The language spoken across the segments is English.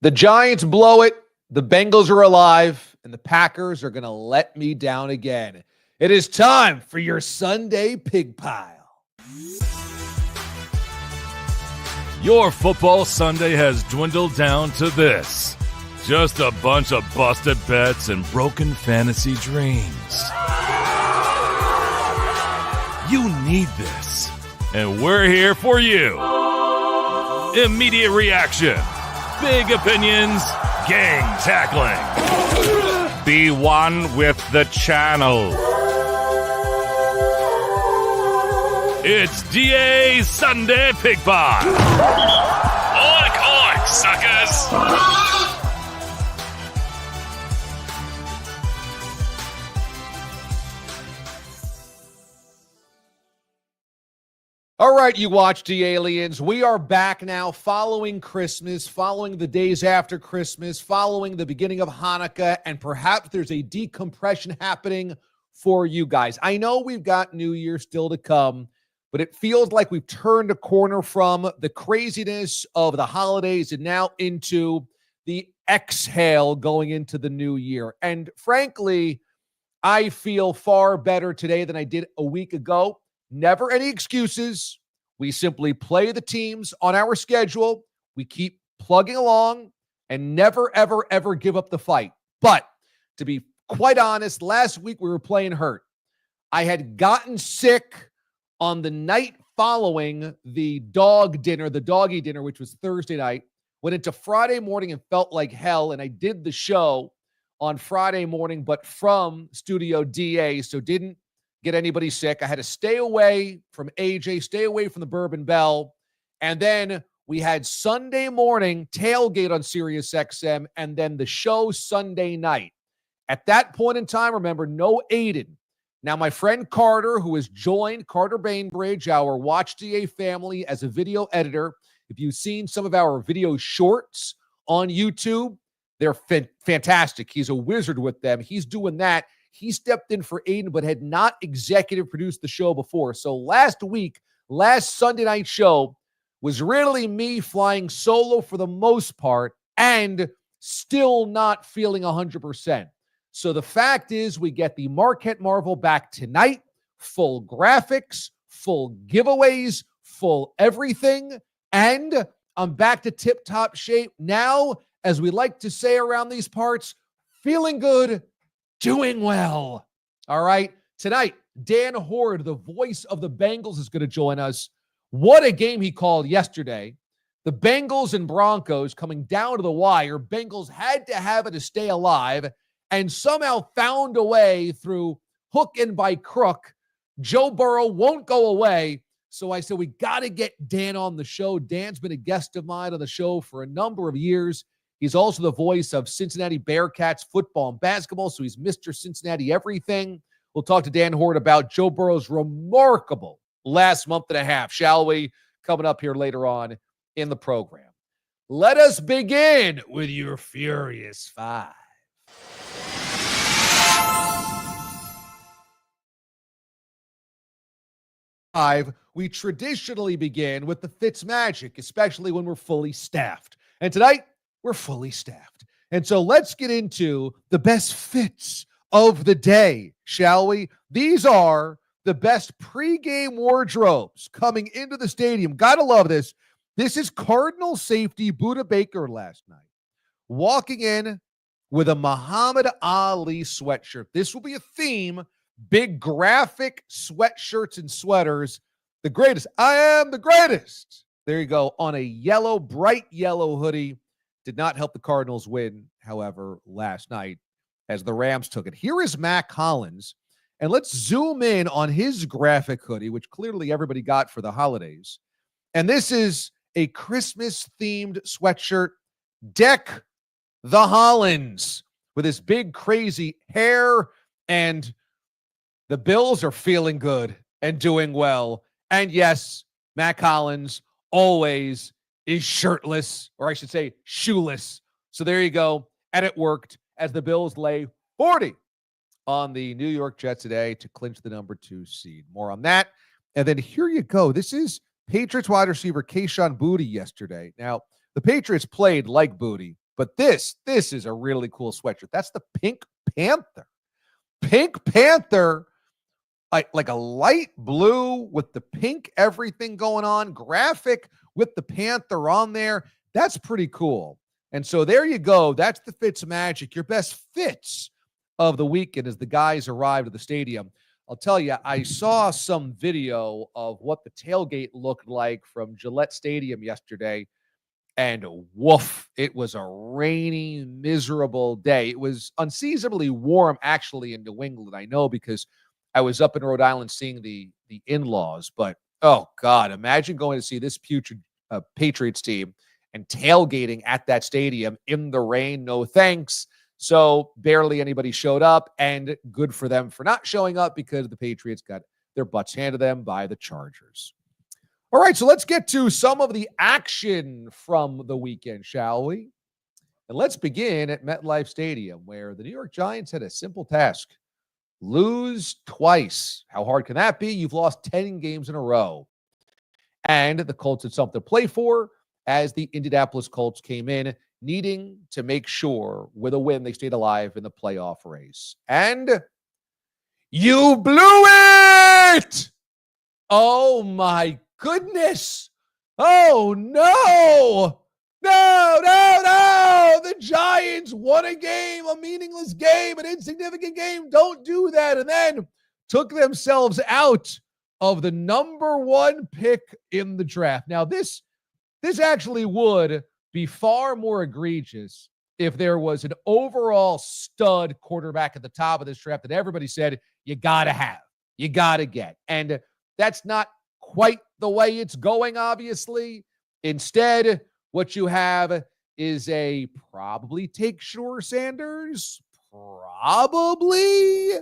The Giants blow it, the Bengals are alive, and the Packers are going to let me down again. It is time for your Sunday pig pile. Your football Sunday has dwindled down to this. Just a bunch of busted bets and broken fantasy dreams. You need this, and we're here for you. Immediate reaction, big opinions, gang tackling. Be one with the channel. It's DA's Sunday Pig Pie. Oink, oink, suckers. All right, you watch the aliens. We are back now following Christmas, following the days after Christmas, following the beginning of Hanukkah, and perhaps there's a decompression happening for you guys. I know we've got New Year still to come, but it feels like we've turned a corner from the craziness of the holidays and now into the exhale going into the new year. And frankly, I feel far better today than I did a week ago. Never any excuses. We simply play the teams on our schedule. We keep plugging along and never, ever, ever give up the fight. But to be quite honest, last week we were playing hurt. I had gotten sick on the night following the doggy dinner, which was Thursday night. Went into Friday morning and felt like hell. And I did the show on Friday morning, but from Studio DA, so didn't get anybody sick. I had to stay away from AJ, stay away from the Bourbon Bell. And then we had Sunday morning tailgate on Sirius XM and then the show Sunday night. At that point in time, remember, no Aiden. Now, my friend Carter, who has joined Carter Bainbridge, our Watch DA family as a video editor. If you've seen some of our video shorts on YouTube, they're fantastic. He's a wizard with them. He's doing that. He stepped in for Aiden, but had not executive produced the show before. So last Sunday night show was really me flying solo for the most part and still not feeling 100%. So the fact is we get the Marquette Marvel back tonight, full graphics, full giveaways, full everything, and I'm back to tip-top shape now, as we like to say around these parts, feeling good, doing well. All right. Tonight, Dan Hoard, the voice of the Bengals, is going to join us. What a game he called yesterday. The Bengals and Broncos coming down to the wire. Bengals had to have it to stay alive and somehow found a way through hook and by crook. Joe Burrow won't go away. So I said, we got to get Dan on the show. Dan's been a guest of mine on the show for a number of years. He's also the voice of Cincinnati Bearcats football and basketball, so he's Mr. Cincinnati everything. We'll talk to Dan Hoard about Joe Burrow's remarkable last month and a half, shall we? Coming up here later on in the program. Let us begin with your Furious Five. We traditionally begin with the Fitz Magic, especially when we're fully staffed. And tonight, we're fully staffed. And so let's get into the best fits of the day, shall we? These are the best pregame wardrobes coming into the stadium. Gotta love this. This is Cardinal safety Budda Baker last night, walking in with a Muhammad Ali sweatshirt. This will be a theme. Big graphic sweatshirts and sweaters. The greatest. I am the greatest. There you go. On a yellow, bright yellow hoodie. Did not help the Cardinals win, however, last night as the Rams took it. Here is Mac Hollins, and let's zoom in on his graphic hoodie, which clearly everybody got for the holidays. And this is a Christmas-themed sweatshirt. Deck the Hollins with his big, crazy hair, and the Bills are feeling good and doing well. And yes, Mac Hollins always is shirtless, or I should say shoeless. So there you go. And it worked as the Bills lay 40 on the New York Jets today to clinch the number 2 seed. More on that. And then here you go. This is Patriots wide receiver Kayshon Boutte yesterday. Now, the Patriots played like Boutte. But this is a really cool sweatshirt. That's the Pink Panther. Pink Panther, like a light blue with the pink everything going on, graphic with the Panther on there. That's pretty cool. And so there you go. That's the Fitz Magic. Your best fits of the weekend as the guys arrived at the stadium. I'll tell you, I saw some video of what the tailgate looked like from Gillette Stadium yesterday, and woof, it was a rainy, miserable day. It was unseasonably warm, actually, in New England. I know because I was up in Rhode Island seeing the in-laws, but oh, God, imagine going to see this putrid Patriots team and tailgating at that stadium in the rain. No thanks. So barely anybody showed up, and good for them for not showing up because the Patriots got their butts handed to them by the Chargers. All right, so let's get to some of the action from the weekend, shall we? And let's begin at MetLife Stadium, where the New York Giants had a simple task: lose twice. How hard can that be? You've lost 10 games in a row. And the Colts had something to play for as the Indianapolis Colts came in, needing to make sure with a win they stayed alive in the playoff race. And you blew it! Oh, my goodness. Oh, no. No. The Giants won a game, a meaningless game, an insignificant game. Don't do that. And then took themselves out of the number one pick in the draft. Now, this actually would be far more egregious if there was an overall stud quarterback at the top of this draft that everybody said you got to have, you got to get. And that's not quite the way it's going, obviously. Instead, what you have is a probably take Shore Sanders, probably.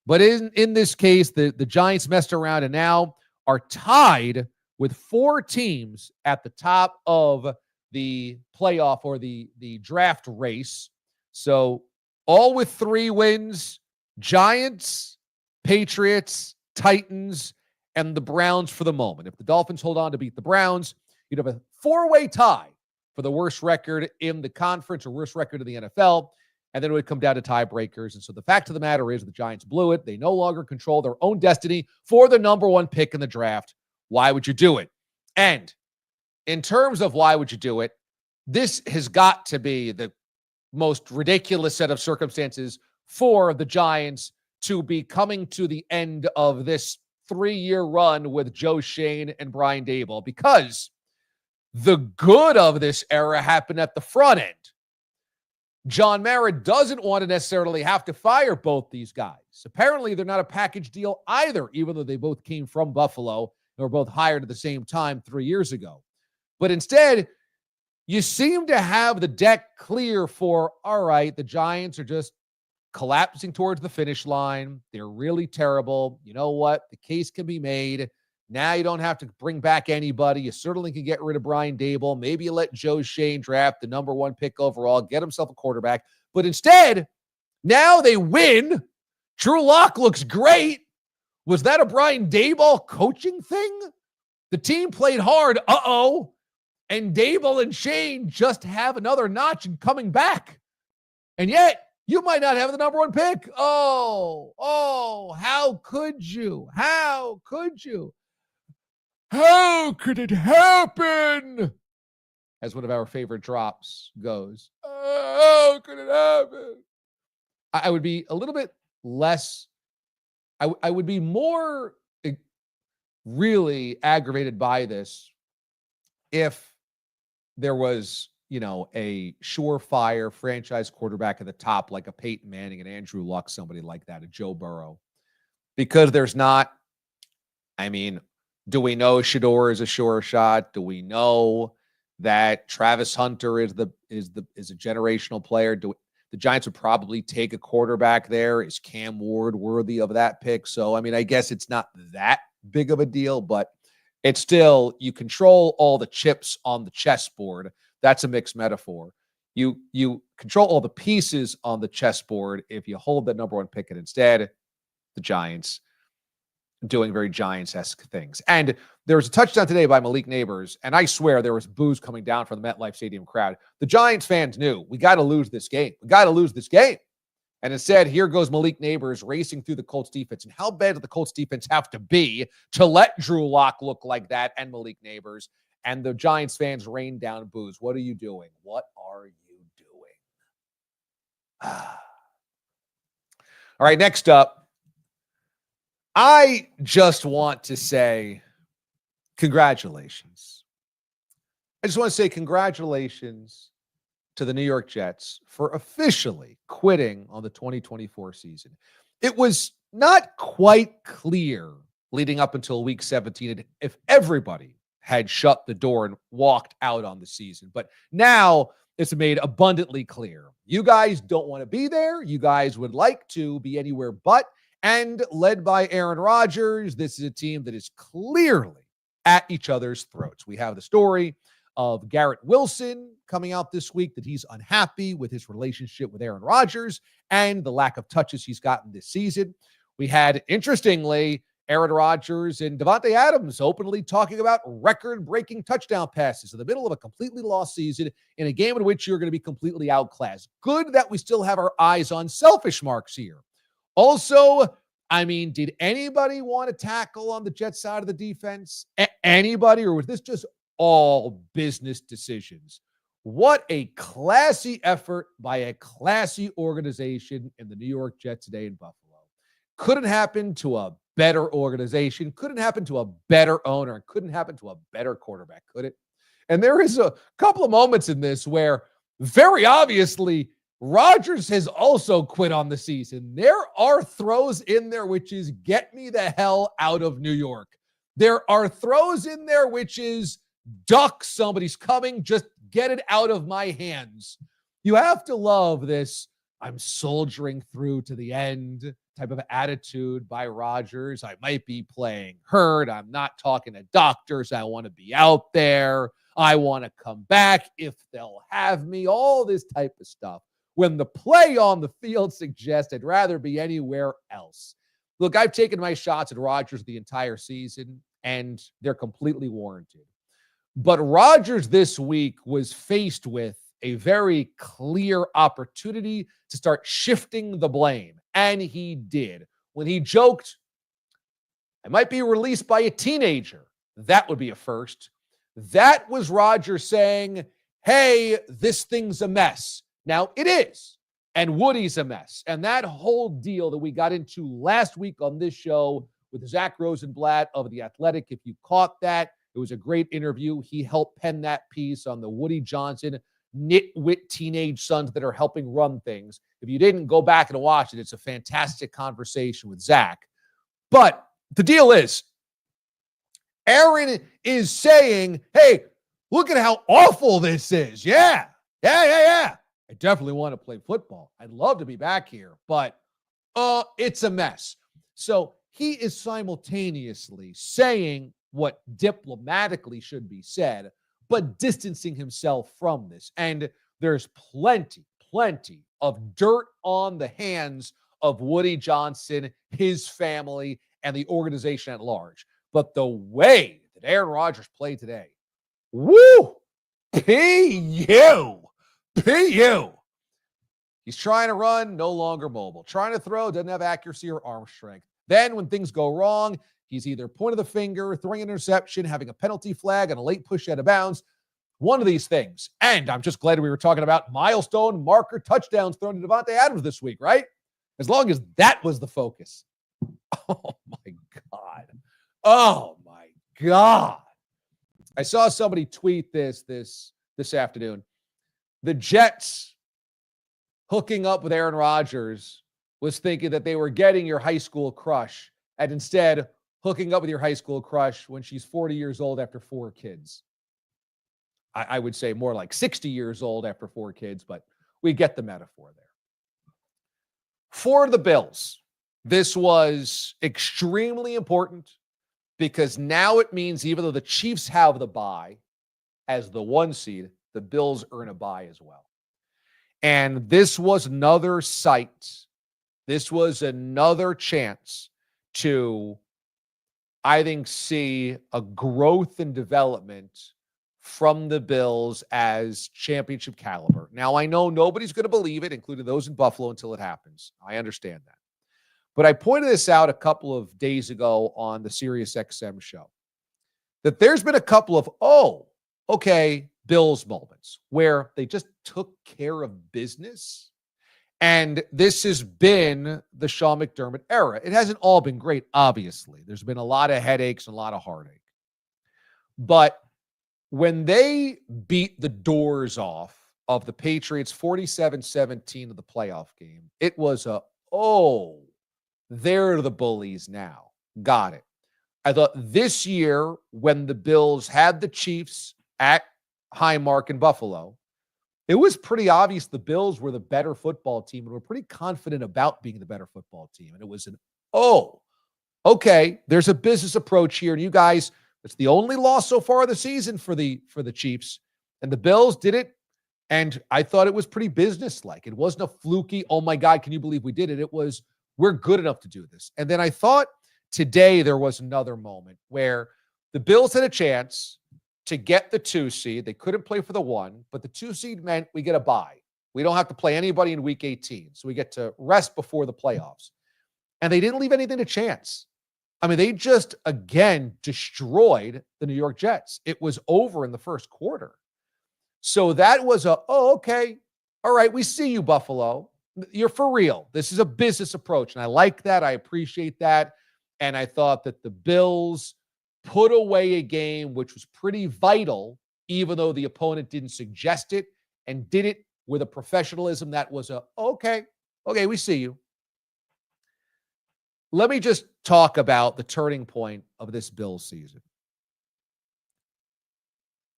But in this case, the Giants messed around and now are tied with 4 teams at the top of the playoff or the draft race. So all with 3 wins: Giants, Patriots, Titans, and the Browns for the moment. If the Dolphins hold on to beat the Browns, you'd have a 4-way tie for the worst record in the conference or worst record in the NFL. And then it would come down to tiebreakers. And so the fact of the matter is the Giants blew it. They no longer control their own destiny for the number one pick in the draft. Why would you do it? And in terms of why would you do it, this has got to be the most ridiculous set of circumstances for the Giants to be coming to the end of this 3-year run with Joe Schoen and Brian Daboll, because the good of this era happened at the front end. John Mara doesn't want to necessarily have to fire both these guys. Apparently, they're not a package deal either, even though they both came from Buffalo and were both hired at the same time 3 years ago. But instead, you seem to have the deck clear for, all right, the Giants are just collapsing towards the finish line. They're really terrible. You know what? The case can be made. Now you don't have to bring back anybody. You certainly can get rid of Brian Daboll. Maybe you let Joe Schoen draft the number one pick overall, get himself a quarterback. But instead, now they win. Drew Lock looks great. Was that a Brian Daboll coaching thing? The team played hard. And Daboll and Schoen just have another notch in coming back. And yet, you might not have the number one pick. Oh, how could you? How could you? How could it happen? As one of our favorite drops goes. How could it happen? I would be a little bit less, I would be more really aggravated by this if there was, a surefire franchise quarterback at the top, like a Peyton Manning and Andrew Luck, somebody like that, a Joe Burrow. Because there's not, do we know Shador is a sure shot? Do we know that Travis Hunter is a generational player? The Giants would probably take a quarterback there. Is Cam Ward worthy of that pick? So, I guess it's not that big of a deal, but it's still, you control all the chips on the chessboard. That's a mixed metaphor. You control all the pieces on the chessboard if you hold that number one pick, and instead, the Giants doing very Giants-esque things. And there was a touchdown today by Malik Neighbors, and I swear there was boos coming down from the MetLife Stadium crowd. The Giants fans knew, we got to lose this game. We got to lose this game. And instead, here goes Malik Neighbors racing through the Colts defense. And how bad did the Colts defense have to be to let Drew Lock look like that and Malik Neighbors? And the Giants fans rained down boos. What are you doing? What are you doing? All right, next up, I just want to say congratulations. I just want to say congratulations to the New York Jets for officially quitting on the 2024 season. It was not quite clear leading up until week 17 if everybody had shut the door and walked out on the season. But now it's made abundantly clear. You guys don't want to be there. You guys would like to be anywhere but. And led by Aaron Rodgers, this is a team that is clearly at each other's throats. We have the story of Garrett Wilson coming out this week that he's unhappy with his relationship with Aaron Rodgers and the lack of touches he's gotten this season. We had, interestingly, Aaron Rodgers and Davante Adams openly talking about record-breaking touchdown passes in the middle of a completely lost season in a game in which you're going to be completely outclassed. Good that we still have our eyes on selfish marks here. Also, I mean, did anybody want to tackle on the Jets side of the defense? Anybody? Or was this just all business decisions? What a classy effort by a classy organization in the New York Jets today in Buffalo. Couldn't happen to a better organization. Couldn't happen to a better owner. Couldn't happen to a better quarterback, could it? And there is a couple of moments in this where very obviously Rodgers has also quit on the season. There are throws in there which is get me the hell out of New York. There are throws in there which is duck, somebody's coming, just get it out of my hands. You have to love this I'm soldiering through to the end type of attitude by Rodgers. I might be playing hurt. I'm not talking to doctors. I want to be out there. I want to come back if they'll have me, all this type of stuff. When the play on the field suggests I'd rather be anywhere else. Look, I've taken my shots at Rodgers the entire season, and they're completely warranted. But Rodgers this week was faced with a very clear opportunity to start shifting the blame. And he did. When he joked, I might be released by a teenager. That would be a first. That was Rodgers saying, hey, this thing's a mess. Now it is. And Woody's a mess. And that whole deal that we got into last week on this show with Zach Rosenblatt of The Athletic, if you caught that, it was a great interview. He helped pen that piece on the Woody Johnson nitwit teenage sons that are helping run things. If you didn't go back and watch it, it's a fantastic conversation with Zach. But the deal is, Aaron is saying, hey, look at how awful this is. Yeah. I definitely want to play football. I'd love to be back here, but it's a mess. So he is simultaneously saying what diplomatically should be said, but distancing himself from this. And there's plenty of dirt on the hands of Woody Johnson, his family, and the organization at large. But the way that Aaron Rodgers played today, woo, P.U. He's trying to run, no longer mobile. Trying to throw, doesn't have accuracy or arm strength. Then when things go wrong, he's either pointing the finger, throwing an interception, having a penalty flag, and a late push out of bounds. One of these things. And I'm just glad we were talking about milestone marker touchdowns thrown to Davante Adams this week, right? As long as that was the focus. Oh, my God. Oh, my God. I saw somebody tweet this afternoon. The Jets hooking up with Aaron Rodgers was thinking that they were getting your high school crush, and instead hooking up with your high school crush when she's 40 years old after 4 kids. I would say more like 60 years old after 4 kids, but we get the metaphor there. For the Bills, this was extremely important because now it means even though the Chiefs have the bye as the 1 seed, the Bills earn a bye as well. And this was another sight. This was another chance to I think, see a growth and development from the Bills as championship caliber. Now, I know nobody's going to believe it, including those in Buffalo, until it happens. I understand that. But I pointed this out a couple of days ago on the Sirius XM show, that there's been a couple of, Bills moments where they just took care of business. And this has been the Sean McDermott era. It hasn't all been great, obviously. There's been a lot of headaches and a lot of heartache. But when they beat the doors off of the Patriots 47-17 of the playoff game, it was they're the bullies now. Got it. I thought this year, when the Bills had the Chiefs at Highmark in Buffalo, it was pretty obvious the Bills were the better football team and were pretty confident about being the better football team. And it was there's a business approach here. And you guys, it's the only loss so far of the season for the Chiefs. And the Bills did it. And I thought it was pretty businesslike. It wasn't a fluky, oh my God, can you believe we did it? It was, we're good enough to do this. And then I thought today there was another moment where the Bills had a chance to get the 2 seed. They couldn't play for the 1, but the 2 seed meant we get a bye. We don't have to play anybody in week 18. So we get to rest before the playoffs. And they didn't leave anything to chance. I mean, they just, again, destroyed the New York Jets. It was over in the first quarter. So that was okay. All right, we see you, Buffalo. You're for real. This is a business approach. And I like that. I appreciate that. And I thought that the Bills put away a game which was pretty vital, even though the opponent didn't suggest it, and did it with a professionalism that was okay, we see you. Let me just talk about the turning point of this Bills season.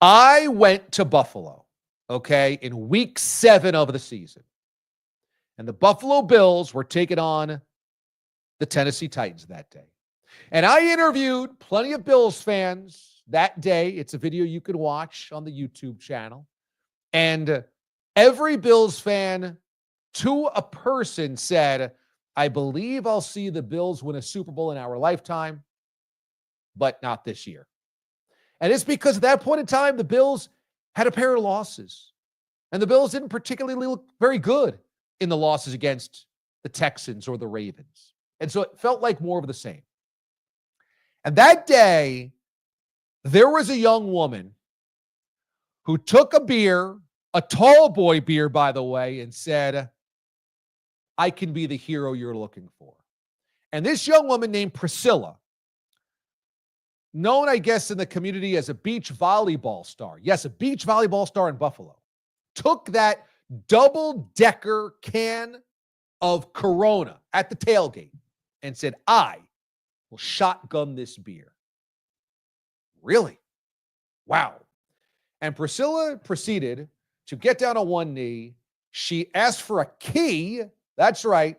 I went to Buffalo, in week 7 of the season. And the Buffalo Bills were taking on the Tennessee Titans that day. And I interviewed plenty of Bills fans that day. It's a video you can watch on the YouTube channel. And every Bills fan, to a person, said, I believe I'll see the Bills win a Super Bowl in our lifetime, but not this year. And it's because at that point in time, the Bills had a pair of losses. And the Bills didn't particularly look very good in the losses against the Texans or the Ravens. And so it felt like more of the same. And that day, there was a young woman who took a beer, a tall boy beer, by the way, and said, I can be the hero you're looking for. And this young woman named Priscilla, known, I guess, in the community as a beach volleyball star. Yes, a beach volleyball star in Buffalo. Took that double-decker can of Corona at the tailgate and said, I will shotgun this beer. Really? Wow. And Priscilla proceeded to get down on one knee. She asked for a key. That's right.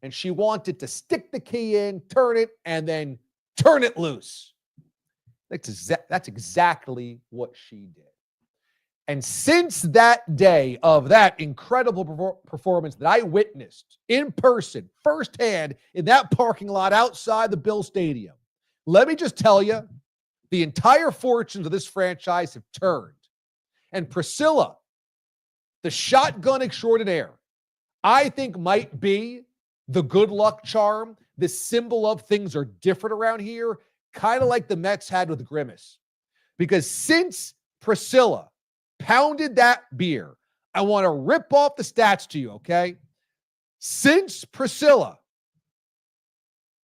And she wanted to stick the key in, turn it, and then turn it loose. That's exactly what she did. And since that day of that incredible performance that I witnessed in person, firsthand, in that parking lot outside the Bill Stadium, let me just tell you, the entire fortunes of this franchise have turned. And Priscilla, the shotgun extraordinaire, I think might be the good luck charm, the symbol of things are different around here, kind of like the Mets had with Grimace. Because since Priscilla pounded that beer, I want to rip off the stats to you, okay? Since Priscilla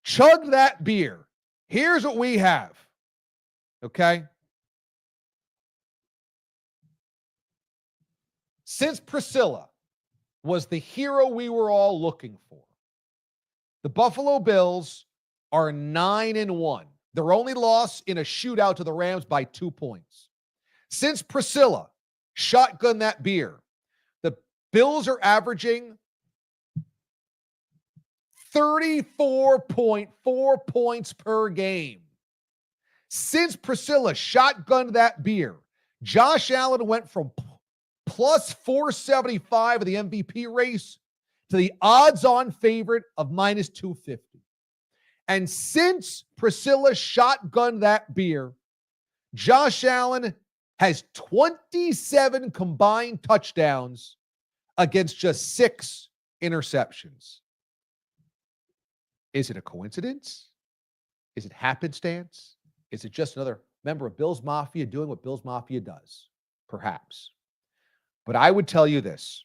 chugged that beer, here's what we have, okay? Since Priscilla was the hero we were all looking for, the Buffalo Bills are 9-1. Their only loss in a shootout to the Rams by 2 points. Since Priscilla shotgunned that beer, the Bills are averaging 34.4 points per game. Since Priscilla shotgunned that beer, Josh Allen went from plus 475 of the MVP race to the odds-on favorite of minus 250. And since Priscilla shotgunned that beer, Josh Allen has 27 combined touchdowns against just 6 interceptions. Is it a coincidence? Is it happenstance? Is it just another member of Bill's Mafia doing what Bill's Mafia does? Perhaps. But I would tell you this.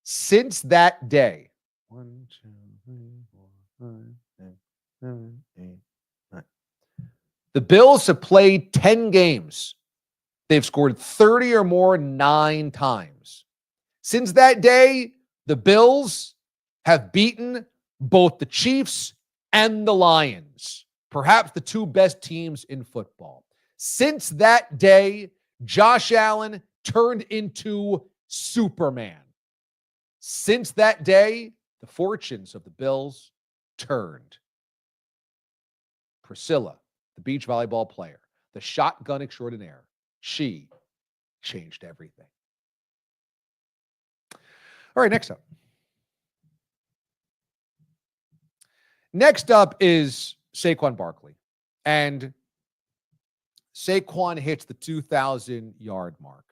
Since that day, 1, 2, 3, 4, 5, 6, 7, 8, 9. The Bills have played 10 games. They've scored 30 or more 9 times. Since that day, the Bills have beaten both the Chiefs and the Lions, perhaps the 2 best teams in football. Since that day, Josh Allen turned into Superman. Since that day, the fortunes of the Bills turned. Priscilla, the beach volleyball player, the shotgun extraordinaire, she changed everything. All right, next up. Next up is Saquon Barkley. And Saquon hits the 2,000-yard mark.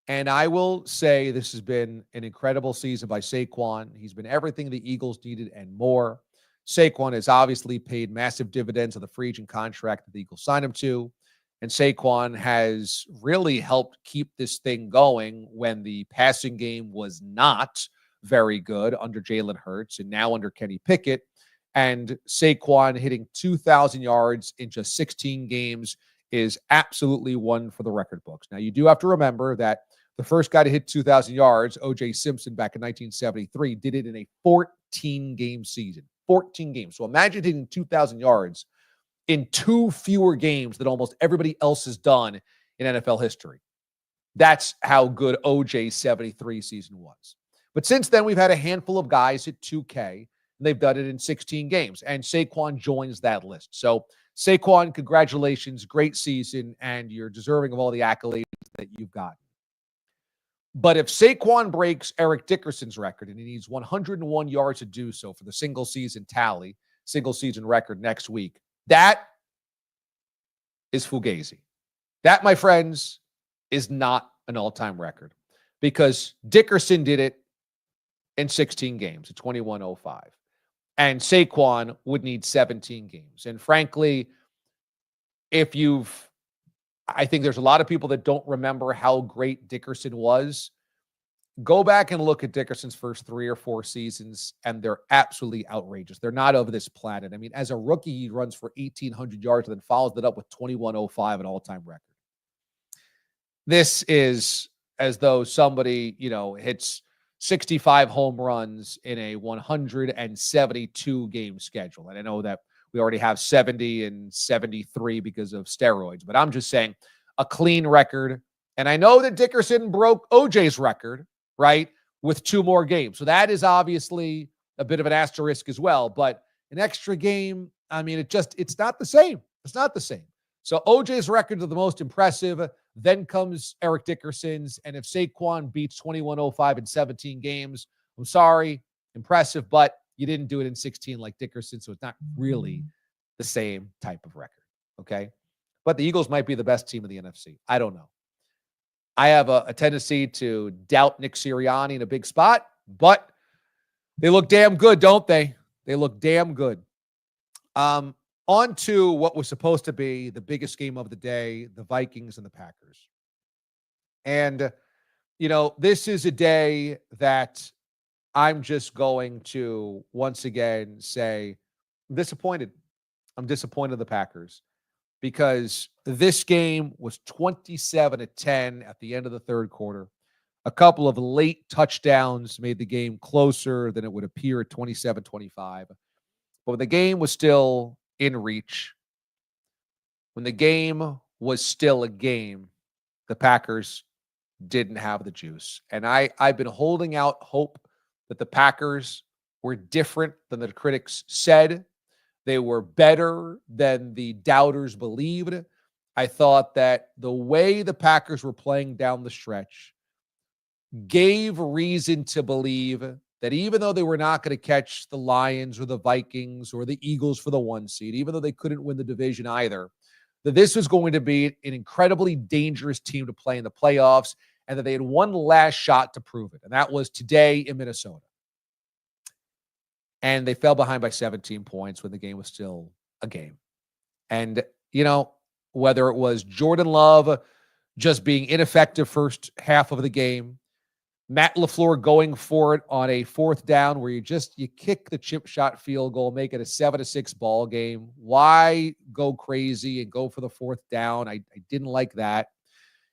And I will say this has been an incredible season by Saquon. He's been everything the Eagles needed and more. Saquon has obviously paid massive dividends on the free agent contract that the Eagles signed him to. And Saquon has really helped keep this thing going when the passing game was not very good under Jalen Hurts and now under Kenny Pickett. And Saquon hitting 2,000 yards in just 16 games is absolutely one for the record books. Now, you do have to remember that the first guy to hit 2,000 yards, O.J. Simpson, back in 1973, did it in a 14-game season. 14 games. So imagine hitting 2,000 yards in 2 fewer games than almost everybody else has done in NFL history. That's how good O.J.'s 73 season was. But since then, we've had a handful of guys hit 2K, and they've done it in 16 games. And Saquon joins that list. So, Saquon, congratulations. Great season, and you're deserving of all the accolades that you've gotten. But if Saquon breaks Eric Dickerson's record, and he needs 101 yards to do so for the single-season tally, single-season record next week, that is Fugazi. That, my friends, is not an all-time record because Dickerson did it in 16 games, at 21.05. And Saquon would need 17 games. And frankly, I think there's a lot of people that don't remember how great Dickerson was. Go back and look at Dickerson's first 3 or 4 seasons, and they're absolutely outrageous. They're not of this planet. I mean, as a rookie, he runs for 1,800 yards and then follows it up with 21.05, an all-time record. This is as though somebody, hits 65 home runs in a 172-game schedule. And I know that we already have 70 and 73 because of steroids, but I'm just saying a clean record. And I know that Dickerson broke OJ's record, right, with 2 more games. So that is obviously a bit of an asterisk as well. But an extra game, I mean, it's not the same. It's not the same. So OJ's records are the most impressive. Then comes Eric Dickerson's. And if Saquon beats 21.05 in 17 games, I'm sorry, impressive, but you didn't do it in 16 like Dickerson, so it's not really the same type of record, okay? But the Eagles might be the best team in the NFC. I don't know. I have a tendency to doubt Nick Sirianni in a big spot, but they look damn good, don't they? They look damn good. On to what was supposed to be the biggest game of the day, the Vikings and the Packers. And, this is a day that I'm just going to once again say, I'm disappointed. I'm disappointed in the Packers because this game was 27-10 at the end of the third quarter. A couple of late touchdowns made the game closer than it would appear at 27-25. But when the game was still in reach, when the game was still a game, the Packers didn't have the juice. And I've been holding out hope that the Packers were different than the critics said. They were better than the doubters believed. I thought that the way the Packers were playing down the stretch gave reason to believe that even though they were not going to catch the Lions or the Vikings or the Eagles for the 1 seed, even though they couldn't win the division either, that this was going to be an incredibly dangerous team to play in the playoffs, and that they had one last shot to prove it. And that was today in Minnesota. And they fell behind by 17 points when the game was still a game. And, whether it was Jordan Love just being ineffective first half of the game, Matt LaFleur going for it on a 4th down where you kick the chip shot field goal, make it a 7-6 ball game. Why go crazy and go for the 4th down? I didn't like that.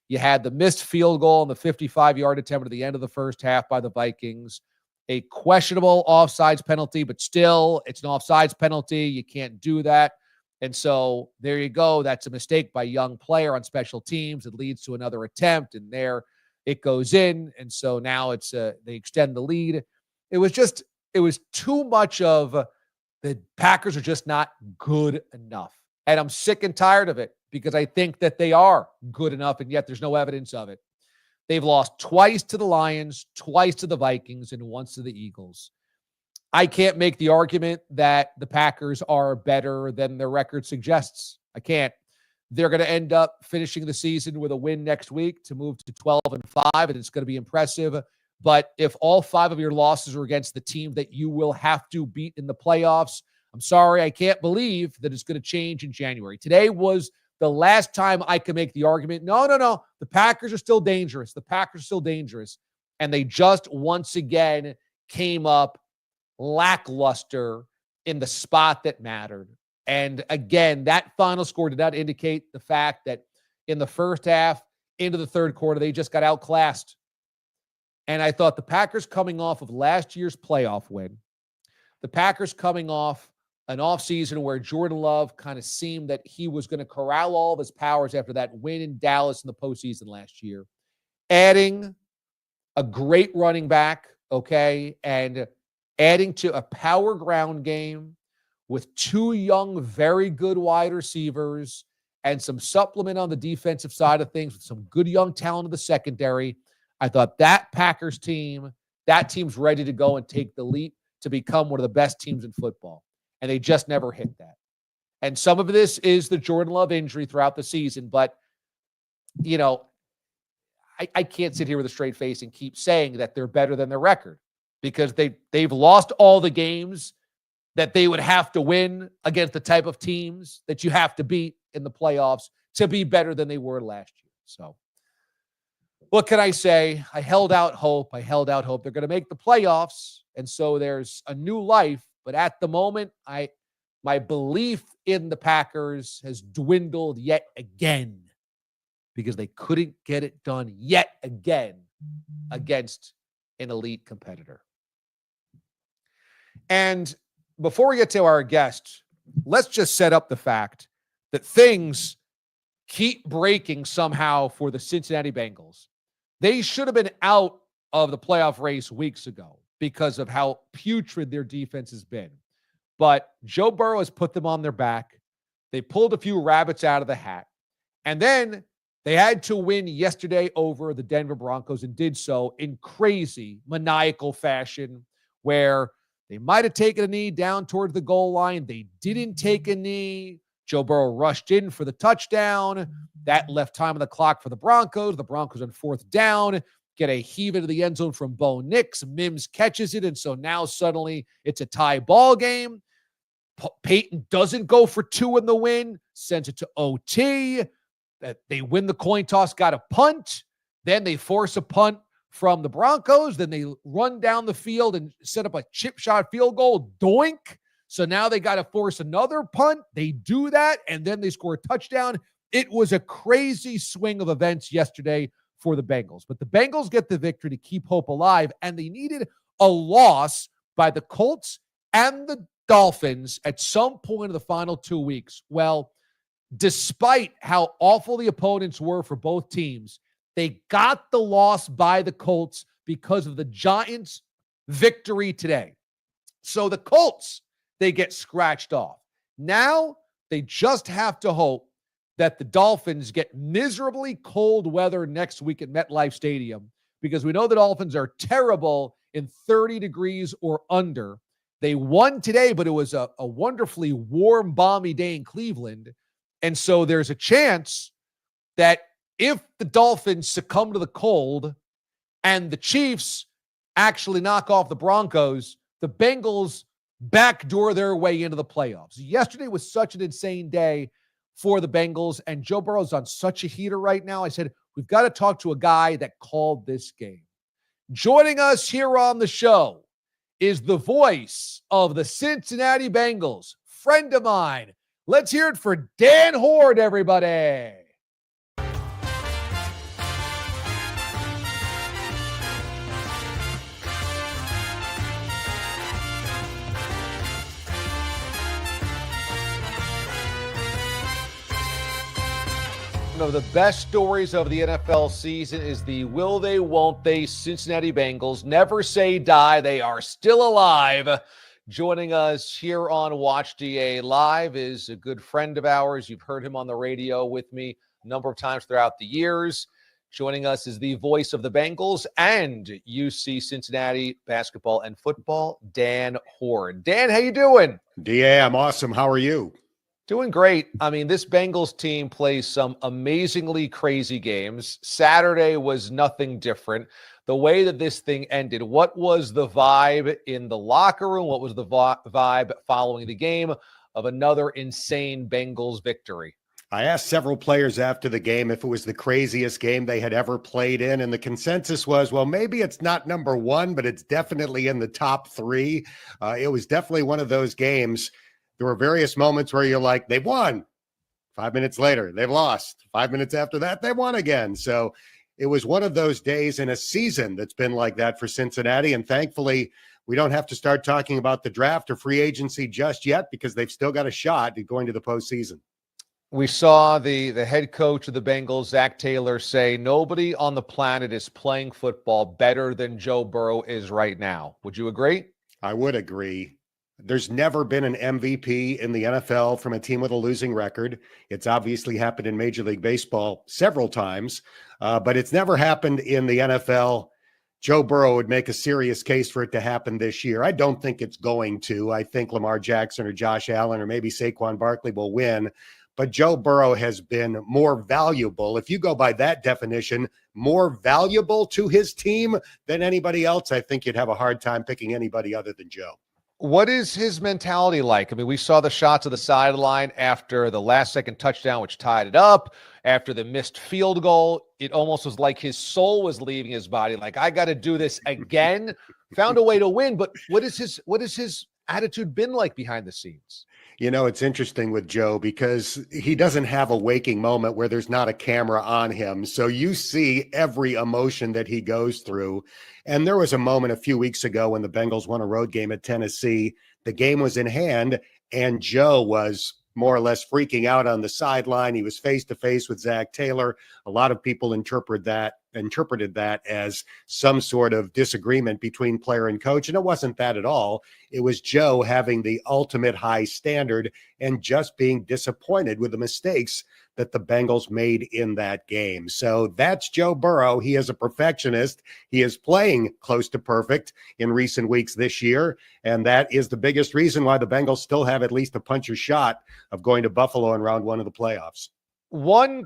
You had the missed field goal and the 55-yard attempt at the end of the first half by the Vikings. A questionable offsides penalty, but still, it's an offsides penalty. You can't do that. And so there you go. That's a mistake by a young player on special teams. It leads to another attempt, and there it goes in. And so now it's they extend the lead. It was too much of the Packers are just not good enough. And I'm sick and tired of it because I think that they are good enough, and yet there's no evidence of it. They've lost twice to the Lions, twice to the Vikings, and once to the Eagles. I can't make the argument that the Packers are better than their record suggests. I can't. They're going to end up finishing the season with a win next week to move to 12-5, and it's going to be impressive. But if all 5 of your losses are against the team that you will have to beat in the playoffs, I'm sorry, I can't believe that it's going to change in January. Today was the last time I could make the argument, no. The Packers are still dangerous. The Packers are still dangerous. And they just once again came up lackluster in the spot that mattered. And again, that final score did not indicate the fact that in the first half into the third quarter, they just got outclassed. And I thought the Packers coming off of last year's playoff win, the Packers coming off an offseason where Jordan Love kind of seemed that he was going to corral all of his powers after that win in Dallas in the postseason last year, adding a great running back, okay, and adding to a power ground game with 2 young, very good wide receivers and some supplement on the defensive side of things with some good young talent in the secondary. I thought that Packers team, that team's ready to go and take the leap to become one of the best teams in football. And they just never hit that. And some of this is the Jordan Love injury throughout the season. But, I can't sit here with a straight face and keep saying that they're better than their record because they've lost all the games that they would have to win against the type of teams that you have to beat in the playoffs to be better than they were last year. So what can I say? I held out hope. They're going to make the playoffs. And so there's a new life. But at the moment, my belief in the Packers has dwindled yet again because they couldn't get it done yet again against an elite competitor. And before we get to our guest, let's just set up the fact that things keep breaking somehow for the Cincinnati Bengals. They should have been out of the playoff race weeks ago because of how putrid their defense has been. But Joe Burrow has put them on their back. They pulled a few rabbits out of the hat. And then they had to win yesterday over the Denver Broncos and did so in crazy, maniacal fashion where they might have taken a knee down towards the goal line. They didn't take a knee. Joe Burrow rushed in for the touchdown. That left time on the clock for the Broncos. The Broncos on 4th down get a heave into the end zone from Bo Nix. Mims catches it, and so now suddenly it's a tie ball game. Peyton doesn't go for 2 in the win, sends it to OT. They win the coin toss, got a punt. Then they force a punt from the Broncos. Then they run down the field and set up a chip shot field goal. Doink. So now they got to force another punt. They do that, and then they score a touchdown. It was a crazy swing of events yesterday for the Bengals. But the Bengals get the victory to keep hope alive, and they needed a loss by the Colts and the Dolphins at some point in the final 2 weeks. Well, despite how awful the opponents were for both teams, they got the loss by the Colts because of the Giants' victory today. So the Colts, they get scratched off. Now they just have to hope that the Dolphins get miserably cold weather next week at MetLife Stadium because we know the Dolphins are terrible in 30 degrees or under. They won today, but it was a wonderfully warm, balmy day in Cleveland. And so there's a chance that if the Dolphins succumb to the cold and the Chiefs actually knock off the Broncos, the Bengals backdoor their way into the playoffs. Yesterday was such an insane day for the Bengals, and Joe Burrow's on such a heater right now. I said, we've got to talk to a guy that called this game. Joining us here on the show is the voice of the Cincinnati Bengals, friend of mine. Let's hear it for Dan Hoard, everybody. One of the best stories of the NFL season is the will they, won't they Cincinnati Bengals. Never say die. They are still alive. Joining us here on Watch DA Live is a good friend of ours. You've heard him on the radio with me a number of times throughout the years. Joining us is the voice of the Bengals and UC Cincinnati basketball and football, Dan Hoard. Dan, how you doing? DA, I'm awesome. How are you? Doing great. I mean, this Bengals team plays some amazingly crazy games. Saturday was nothing different. The way that this thing ended, what was the vibe in the locker room? What was the vibe following the game of another insane Bengals victory? I asked several players after the game if it was the craziest game they had ever played in, and the consensus was, well, maybe it's not number one, but it's definitely in the top three. It was definitely one of those games. There were various moments where you're like, they won. 5 minutes later, they've lost. 5 minutes after that, they won again. So it was one of those days in a season that's been like that for Cincinnati. And thankfully, we don't have to start talking about the draft or free agency just yet because they've still got a shot at going to the postseason. We saw the head coach of the Bengals, Zach Taylor, say nobody on the planet is playing football better than Joe Burrow is right now. Would you agree? I would agree. There's never been an MVP in the NFL from a team with a losing record. It's obviously happened in Major League Baseball several times, but it's never happened in the NFL. Joe Burrow would make a serious case for it to happen this year. I don't think it's going to. I think Lamar Jackson or Josh Allen or maybe Saquon Barkley will win, but Joe Burrow has been more valuable. If you go by that definition, more valuable to his team than anybody else, I think you'd have a hard time picking anybody other than Joe. What is his mentality like? I mean, we saw the shots of the sideline after the last-second touchdown, which tied it up. After the missed field goal, it almost was like his soul was leaving his body. Like, I got to do this again. Found a way to win, but what is his attitude been like behind the scenes? You know, it's interesting with Joe because he doesn't have a waking moment where there's not a camera on him. So you see every emotion that he goes through. And there was a moment a few weeks ago when the Bengals won a road game at Tennessee. The game was in hand, and Joe was more or less freaking out on the sideline. He was face-to-face with Zach Taylor. A lot of people interpreted that as some sort of disagreement between player and coach, and it wasn't that at all. It was Joe having the ultimate high standard and just being disappointed with the mistakes that the Bengals made in that game. So that's Joe Burrow. He is a perfectionist. He is playing close to perfect in recent weeks this year, and that is the biggest reason why the Bengals still have at least a puncher's shot of going to Buffalo in round one of the playoffs. One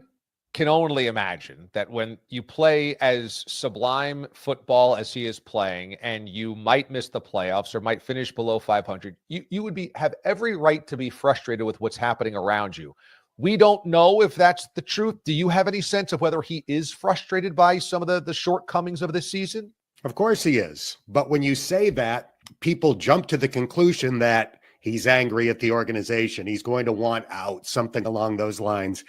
can only imagine that when you play as sublime football as he is playing and you might miss the playoffs or might finish below 500, you would have every right to be frustrated with what's happening around you. We don't know if that's the truth. Do you have any sense of whether he is frustrated by some of the shortcomings of this season? Of course he is. But when you say that, people jump to the conclusion that he's angry at the organization. He's going to want out, something along those lines.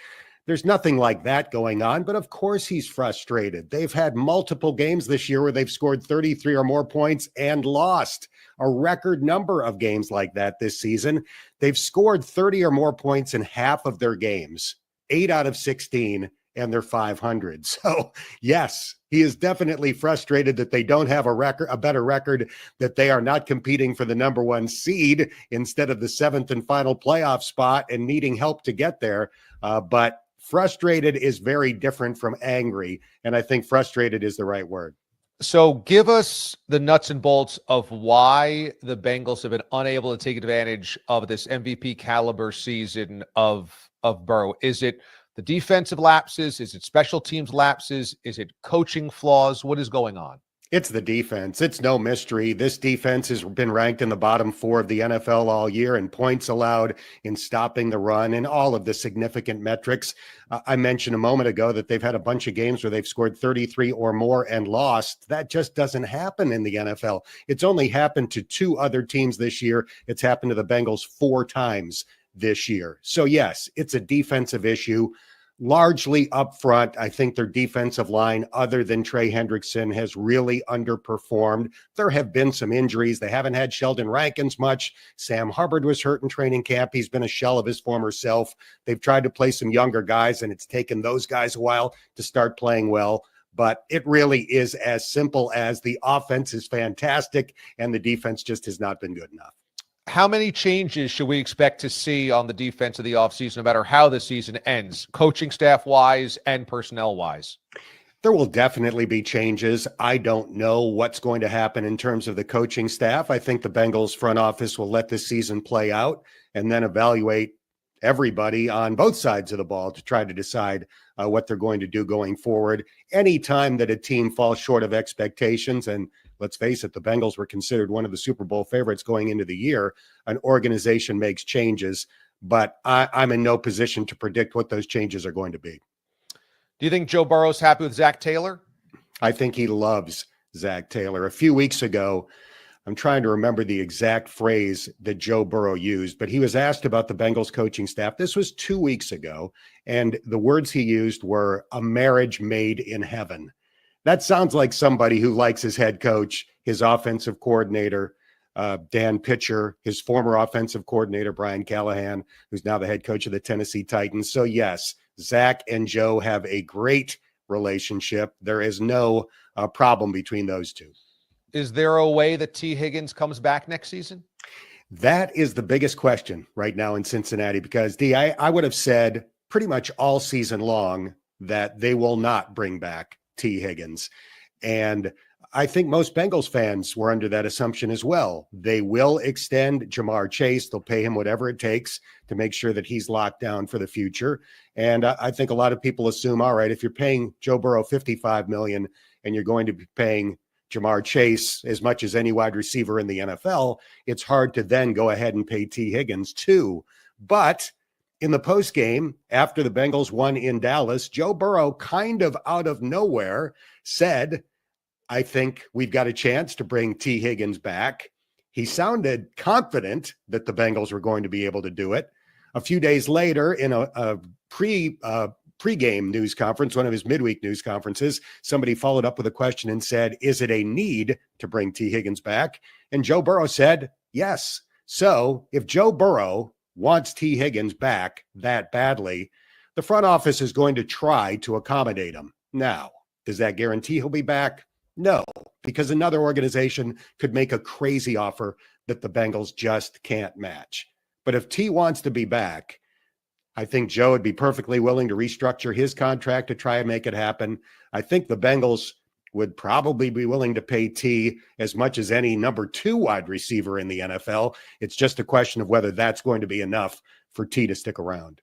There's nothing like that going on, but of course he's frustrated. They've had multiple games this year where they've scored 33 or more points and lost. A record number of games like that this season. They've scored 30 or more points in half of their games, 8 out of 16, and they're 500. So yes, he is definitely frustrated that they don't have a better record, that they are not competing for the number one seed instead of the 7th and final playoff spot and needing help to get there. But frustrated is very different from angry, and I think frustrated is the right word. So give us the nuts and bolts of why the Bengals have been unable to take advantage of this MVP caliber season of Burrow. Is it the defensive lapses? Is it special teams lapses? Is it coaching flaws? What is going on? It's the defense. It's no mystery. This defense has been ranked in the bottom 4 of the NFL all year in points allowed, in stopping the run, and all of the significant metrics. I mentioned a moment ago that they've had a bunch of games where they've scored 33 or more and lost. That just doesn't happen in the NFL. It's only happened to 2 other teams this year. It's happened to the Bengals 4 times this year. So yes, it's a defensive issue. Largely up front, I think their defensive line, other than Trey Hendrickson, has really underperformed. There have been some injuries. They haven't had Sheldon Rankins much. Sam Hubbard was hurt in training camp. He's been a shell of his former self. They've tried to play some younger guys, and it's taken those guys a while to start playing well. But it really is as simple as the offense is fantastic, and the defense just has not been good enough. How many changes should we expect to see on the defense of the offseason, no matter how the season ends, coaching staff-wise and personnel-wise? There will definitely be changes. I don't know what's going to happen in terms of the coaching staff. I think the Bengals front office will let this season play out and then evaluate everybody on both sides of the ball to try to decide what they're going to do going forward. Anytime that a team falls short of expectations, and let's face it, the Bengals were considered one of the Super Bowl favorites going into the year, an organization makes changes, but I'm in no position to predict what those changes are going to be. Do you think Joe Burrow's happy with Zach Taylor? I think he loves Zach Taylor. A few weeks ago, I'm trying to remember the exact phrase that Joe Burrow used, but he was asked about the Bengals coaching staff. This was 2 weeks ago, and the words he used were a marriage made in heaven. That sounds like somebody who likes his head coach, his offensive coordinator, Dan Pitcher, his former offensive coordinator, Brian Callahan, who's now the head coach of the Tennessee Titans. So yes, Zach and Joe have a great relationship. There is no problem between those two. Is there a way that T. Higgins comes back next season? That is the biggest question right now in Cincinnati, because I would have said pretty much all season long that they will not bring back T. Higgins. And I think most Bengals fans were under that assumption as well. They will extend Jamar Chase. They'll pay him whatever it takes to make sure that he's locked down for the future. And I think a lot of people assume, all right, if you're paying Joe Burrow $55 million and you're going to be paying Jamar Chase as much as any wide receiver in the NFL, it's hard to then go ahead and pay T. Higgins too. But in the postgame, after the Bengals won in Dallas, Joe Burrow kind of out of nowhere said, I think we've got a chance to bring T. Higgins back. He sounded confident that the Bengals were going to be able to do it. A few days later, in a pre-game news conference, one of his midweek news conferences, somebody followed up with a question and said, is it a need to bring T. Higgins back? And Joe Burrow said, yes. So if Joe Burrow wants T. Higgins back that badly, the front office is going to try to accommodate him. Now, does that guarantee he'll be back? No, because another organization could make a crazy offer that the Bengals just can't match. But if T wants to be back, I think Joe would be perfectly willing to restructure his contract to try and make it happen. I think the Bengals would probably be willing to pay T as much as any number 2 wide receiver in the NFL. It's just a question of whether that's going to be enough for T to stick around.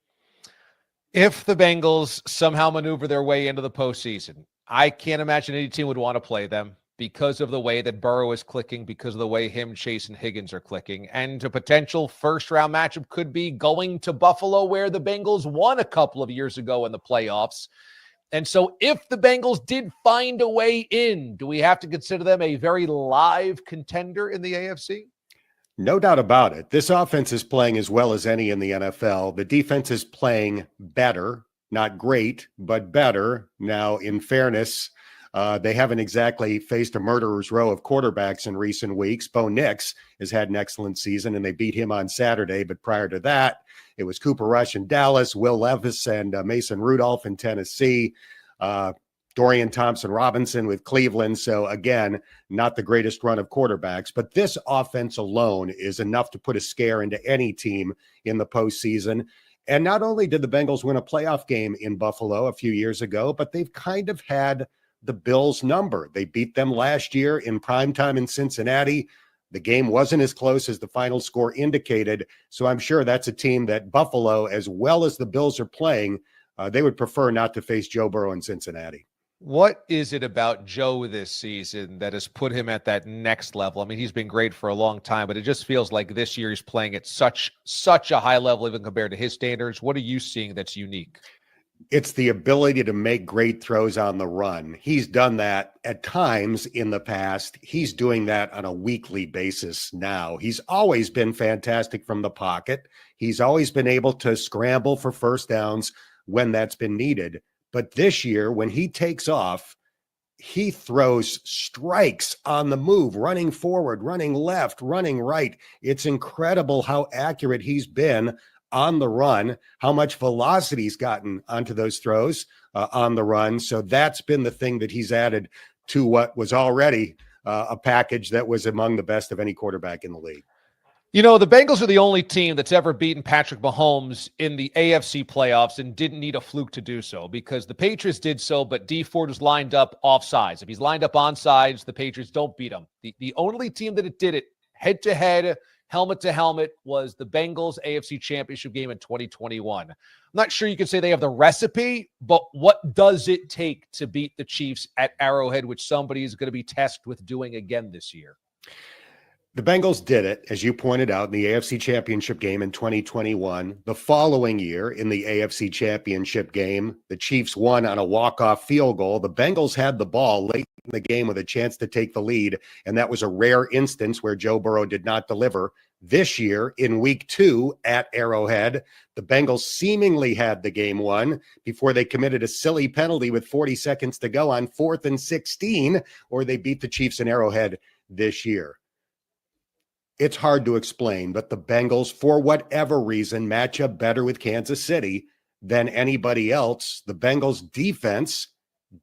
If the Bengals somehow maneuver their way into the postseason, I can't imagine any team would want to play them because of the way that Burrow is clicking, because of the way him, Chase, and Higgins are clicking. And a potential first-round matchup could be going to Buffalo, where the Bengals won a couple of years ago in the playoffs. And so if the Bengals did find a way in, do we have to consider them a very live contender in the AFC? No doubt about it. This offense is playing as well as any in the NFL. The defense is playing better, not great, but better. Now, in fairness, they haven't exactly faced a murderer's row of quarterbacks in recent weeks. Bo Nix has had an excellent season, and they beat him on Saturday. But prior to that, it was Cooper Rush in Dallas, Will Levis and Mason Rudolph in Tennessee, Dorian Thompson-Robinson with Cleveland. So again, not the greatest run of quarterbacks, but this offense alone is enough to put a scare into any team in the postseason. And not only did the Bengals win a playoff game in Buffalo a few years ago, but they've kind of had the Bills' number. They beat them last year in primetime in Cincinnati. The game wasn't as close as the final score indicated, so I'm sure that's a team that Buffalo, as well as the Bills are playing, they would prefer not to face Joe Burrow in Cincinnati. What is it about Joe this season that has put him at that next level? I mean, he's been great for a long time, but it just feels like this year he's playing at such a high level, even compared to his standards. What are you seeing that's unique? It's the ability to make great throws on the run. He's done that at times in the past. He's doing that on a weekly basis now. He's always been fantastic from the pocket. He's always been able to scramble for first downs when that's been needed. But this year, when he takes off, he throws strikes on the move, running forward, running left, running right. It's incredible how accurate he's been on the run, how much velocity he's gotten onto those throws on the run. So that's been the thing that he's added to what was already a package that was among the best of any quarterback in the league. You know, the Bengals are the only team that's ever beaten Patrick Mahomes in the AFC playoffs and didn't need a fluke to do so, because the Patriots did so, but D Ford was lined up off sides. If he's lined up on sides, the Patriots don't beat him. The only team that it did it head-to-head, helmet-to-helmet, was the Bengals AFC Championship game in 2021. I'm not sure you can say they have the recipe, but what does it take to beat the Chiefs at Arrowhead, which somebody is going to be tasked with doing again this year? The Bengals did it, as you pointed out, in the AFC Championship game in 2021. The following year, in the AFC Championship game, the Chiefs won on a walk-off field goal. The Bengals had the ball late in the game with a chance to take the lead, and that was a rare instance where Joe Burrow did not deliver. This year, in week 2 at Arrowhead, the Bengals seemingly had the game won before they committed a silly penalty with 40 seconds to go on 4th and 16, or they beat the Chiefs in Arrowhead this year. It's hard to explain, but the Bengals, for whatever reason, match up better with Kansas City than anybody else. The Bengals defense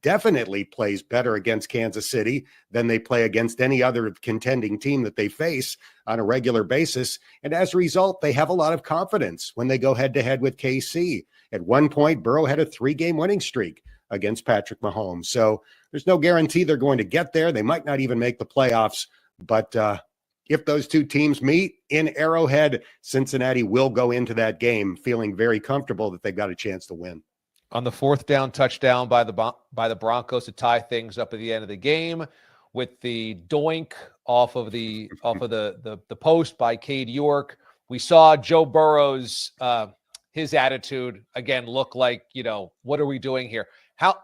definitely plays better against Kansas City than they play against any other contending team that they face on a regular basis. And as a result, they have a lot of confidence when they go head-to-head with KC. At one point, Burrow had a 3-game winning streak against Patrick Mahomes. So there's no guarantee they're going to get there. They might not even make the playoffs, but if those two teams meet in Arrowhead, Cincinnati will go into that game feeling very comfortable that they've got a chance to win. On the 4th down touchdown by the Broncos to tie things up at the end of the game, with the doink off of the post by Cade York, we saw Joe Burrow's his attitude again look like, what are we doing here?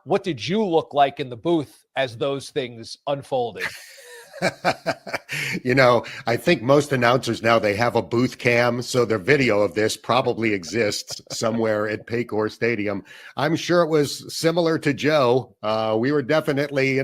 What did you look like in the booth as those things unfolded? I think most announcers now, they have a booth cam, so their video of this probably exists somewhere at Paycor Stadium. I'm sure it was similar to Joe. We were definitely,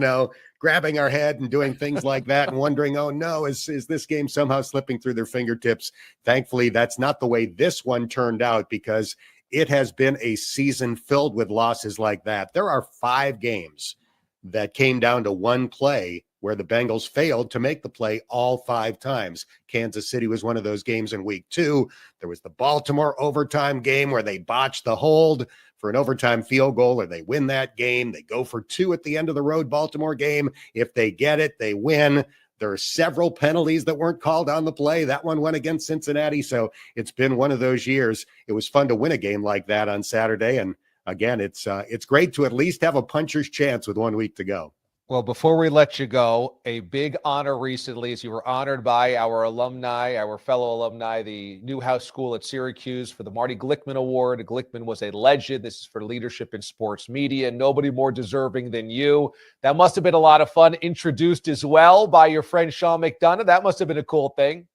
grabbing our head and doing things like that and wondering, oh no, is this game somehow slipping through their fingertips? Thankfully, that's not the way this one turned out, because it has been a season filled with losses like that. There are 5 games that came down to one play where the Bengals failed to make the play all 5 times. Kansas City was one of those games in week 2. There was the Baltimore overtime game where they botched the hold for an overtime field goal, or they win that game. They go for 2 at the end of the road Baltimore game. If they get it, they win. There are several penalties that weren't called on the play. That one went against Cincinnati. So it's been one of those years. It was fun to win a game like that on Saturday. And again, it's great to at least have a puncher's chance with 1 week to go. Well, before we let you go, a big honor recently as you were honored by our alumni, our fellow alumni, the Newhouse School at Syracuse, for the Marty Glickman Award. Glickman was a legend. This is for leadership in sports media. Nobody more deserving than you. That must have been a lot of fun. Introduced as well by your friend Sean McDonough. That must have been a cool thing.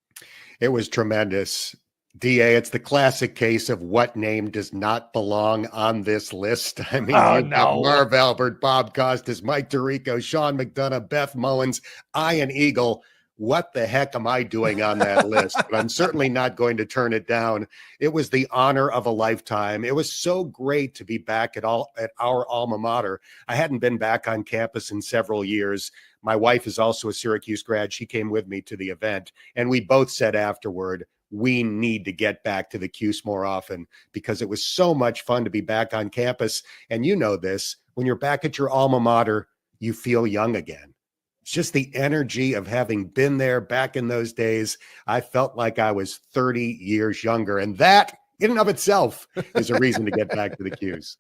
It was tremendous. DA, it's the classic case of what name does not belong on this list. I mean, Marv Albert, Bob Costas, Mike Tirico, Sean McDonough, Beth Mullins, Ian Eagle. What the heck am I doing on that list? But I'm certainly not going to turn it down. It was the honor of a lifetime. It was so great to be back at our alma mater. I hadn't been back on campus in several years. My wife is also a Syracuse grad. She came with me to the event, and we both said afterward, we need to get back to the Cuse more often, because it was so much fun to be back on campus. And you know this, when you're back at your alma mater, you feel young again. It's just the energy of having been there back in those days. I felt like I was 30 years younger. And that in and of itself is a reason to get back to the Qs.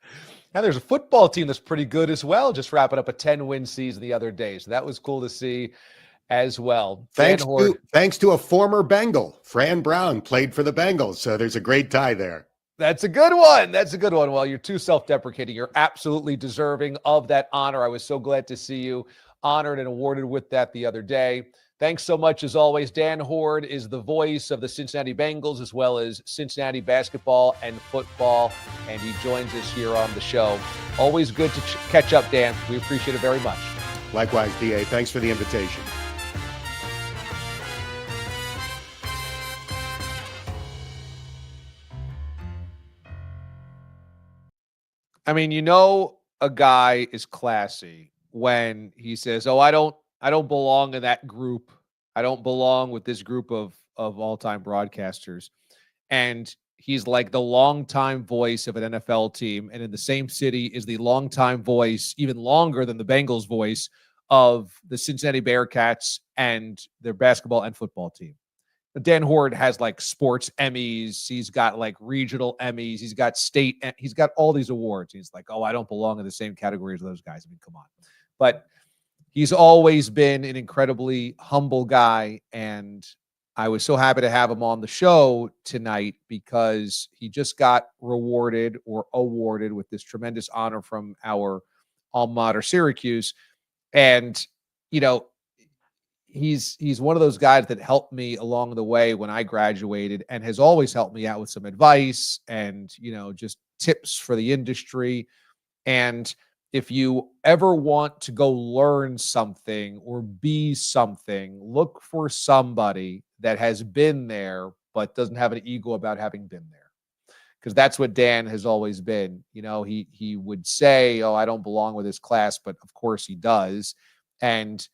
Now there's a football team that's pretty good as well, just wrapping up a 10-win season the other day. So that was cool to see as well. Thanks to a former Bengal. Fran Brown played for the Bengals. So there's a great tie there. That's a good one. That's a good one. Well, you're too self-deprecating. You're absolutely deserving of that honor. I was so glad to see you honored and awarded with that the other day. Thanks so much, as always. Dan Hoard is the voice of the Cincinnati Bengals as well as Cincinnati basketball and football, and he joins us here on the show. Always good to catch up, Dan. We appreciate it very much. Likewise, DA. Thanks for the invitation. I mean, you know, a guy is classy when he says, "Oh, I don't belong in that group. I don't belong with this group of all-time broadcasters." And he's like the longtime voice of an NFL team, and in the same city is the longtime voice, even longer than the Bengals voice, of the Cincinnati Bearcats and their basketball and football team. Dan Hoard has like sports Emmys. He's got like regional Emmys. He's got state. He's got all these awards. He's like, "Oh, I don't belong in the same category as those guys." I mean, come on. But he's always been an incredibly humble guy. And I was so happy to have him on the show tonight because he just got rewarded or awarded with this tremendous honor from our alma mater, Syracuse. And, you know, he's one of those guys that helped me along the way when I graduated and has always helped me out with some advice and, you know, just tips for the industry. And if you ever want to go learn something or be something, look for somebody that has been there but doesn't have an ego about having been there. Because that's what Dan has always been. You know, he would say, "Oh, I don't belong with this class," but of course he does. And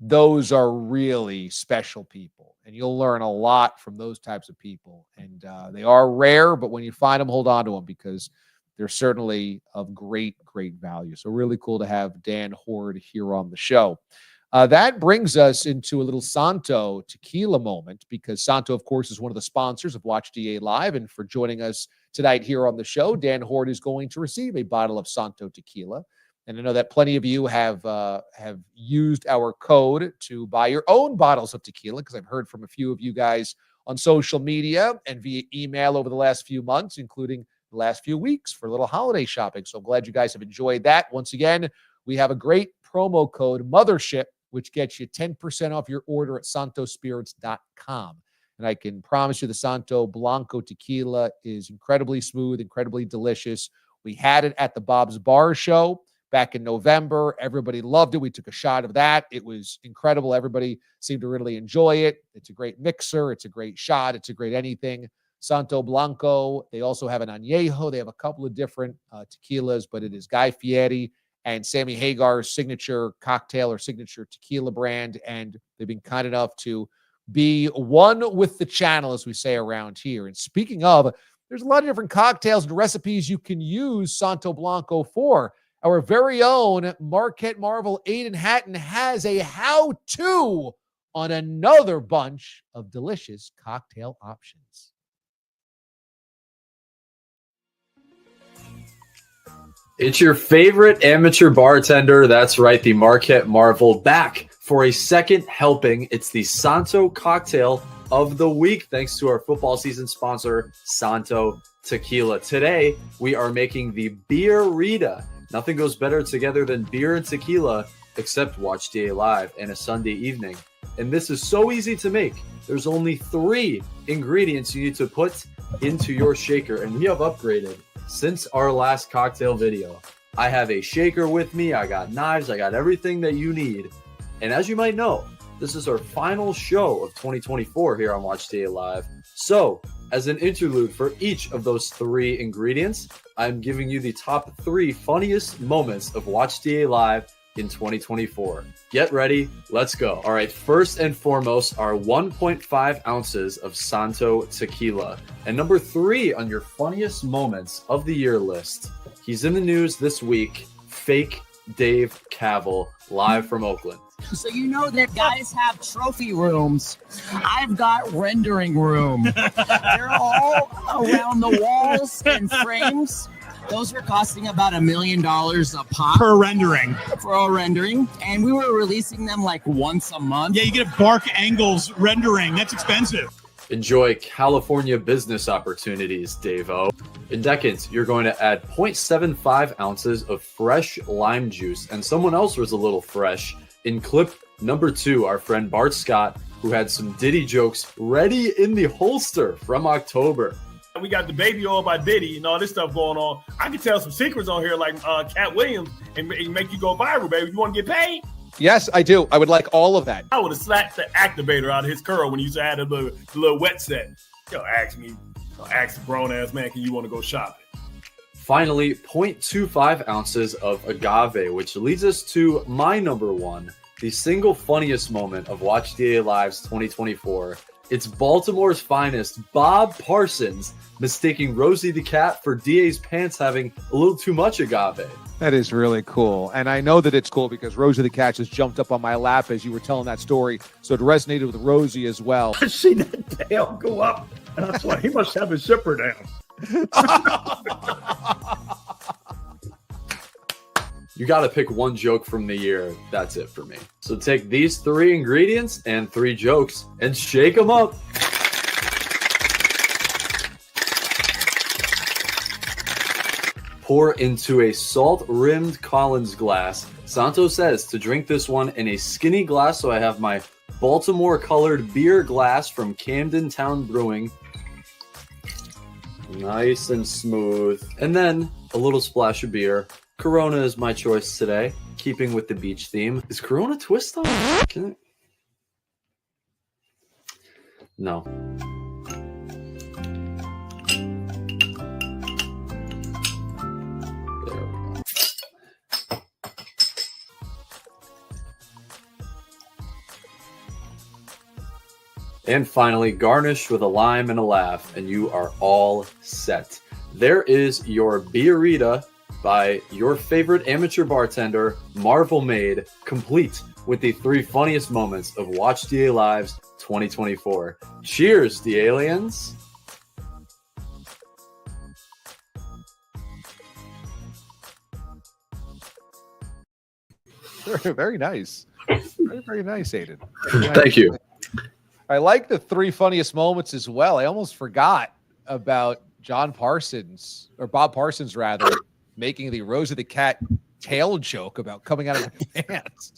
those are really special people, and you'll learn a lot from those types of people. And they are rare, but when you find them, hold on to them because they're certainly of great, great value. So really cool to have Dan Hoard here on the show. That brings us into a little Santo Tequila moment because Santo, of course, is one of the sponsors of Watch DA Live. And for joining us tonight here on the show, Dan Hoard is going to receive a bottle of Santo Tequila. And I know that plenty of you have used our code to buy your own bottles of tequila because I've heard from a few of you guys on social media and via email over the last few months, including the last few weeks for a little holiday shopping. So I'm glad you guys have enjoyed that. Once again, we have a great promo code, Mothership, which gets you 10% off your order at santospirits.com. And I can promise you the Santo Blanco tequila is incredibly smooth, incredibly delicious. We had it at the Bob's Bar show back in November. Everybody loved it. We took a shot of that. It was incredible. Everybody seemed to really enjoy it. It's a great mixer. It's a great shot. It's a great anything. Santo Blanco. They also have an añejo. They have a couple of different tequilas, but it is Guy Fieri and Sammy Hagar's signature cocktail or signature tequila brand. And they've been kind enough to be one with the channel, as we say around here. And speaking of, there's a lot of different cocktails and recipes you can use Santo Blanco for. Our very own Marquette Marvel Aiden Hatton has a how-to on another bunch of delicious cocktail options. It's your favorite amateur bartender. That's right, the Marquette Marvel, back for a second helping. It's the Santo cocktail of the week, thanks to our football season sponsor, Santo Tequila. Today, we are making the Beer-Rita. Nothing goes better together than beer and tequila, except Watch DA Live and a Sunday evening. And this is so easy to make. There's only 3 ingredients you need to put into your shaker, and we have upgraded since our last cocktail video. I have a shaker with me. I got knives. I got everything that you need. And as you might know, this is our final show of 2024 here on Watch DA Live. So, as an interlude for each of those 3 ingredients, I'm giving you the top 3 funniest moments of Watch DA Live in 2024. Get ready. Let's go. All right. First and foremost are 1.5 ounces of Santo Tequila. And number 3 on your funniest moments of the year list. He's in the news this week. Fake Dave Cavill, live from Oakland. So you know that guys have trophy rooms. I've got rendering room. They're all around the walls and frames. Those were costing about $1 million a pop. Per rendering. For a rendering. And we were releasing them like once a month. Yeah, you get a Bark Angles rendering. That's expensive. Enjoy California business opportunities, Dave-O. In decades, you're going to add 0.75 ounces of fresh lime juice. And someone else was a little fresh. In clip number 2, our friend Bart Scott, who had some Diddy jokes ready in the holster from October. We got the baby oil by Diddy and all this stuff going on. I can tell some secrets on here like Cat Williams and make you go viral, baby. You want to get paid? Yes, I do. I would like all of that. I would have slapped the activator out of his curl when he used to add the little wet set. Ask the grown-ass man, can you want to go shopping? Finally, 0.25 ounces of agave, which leads us to my number 1, the single funniest moment of Watch DA Live's 2024. It's Baltimore's finest, Bob Parsons, mistaking Rosie the cat for DA's pants having a little too much agave. That is really cool. And I know that it's cool because Rosie the cat just jumped up on my lap as you were telling that story. So it resonated with Rosie as well. I seen that tail go up, and I thought he must have his zipper down. You got to pick one joke from the year. That's it for me. So take these 3 ingredients and 3 jokes and shake them up. Pour into a salt-rimmed Collins glass. Santo says to drink this one in a skinny glass, so I have my Baltimore-colored beer glass from Camden Town Brewing. Nice and smooth. And then a little splash of beer. Corona is my choice today, keeping with the beach theme. Is Corona twist on? No. There we go. And finally, garnish with a lime and a laugh, and you are all set. There is your Beerita by your favorite amateur bartender, Marvel Made, complete with the 3 funniest moments of Watch DA Live's 2024. Cheers, the aliens. Very nice. Very, very nice, Aiden. Thank you. I like the 3 funniest moments as well. I almost forgot about Bob Parsons, rather, making the Rosie the cat tail joke about coming out of my pants.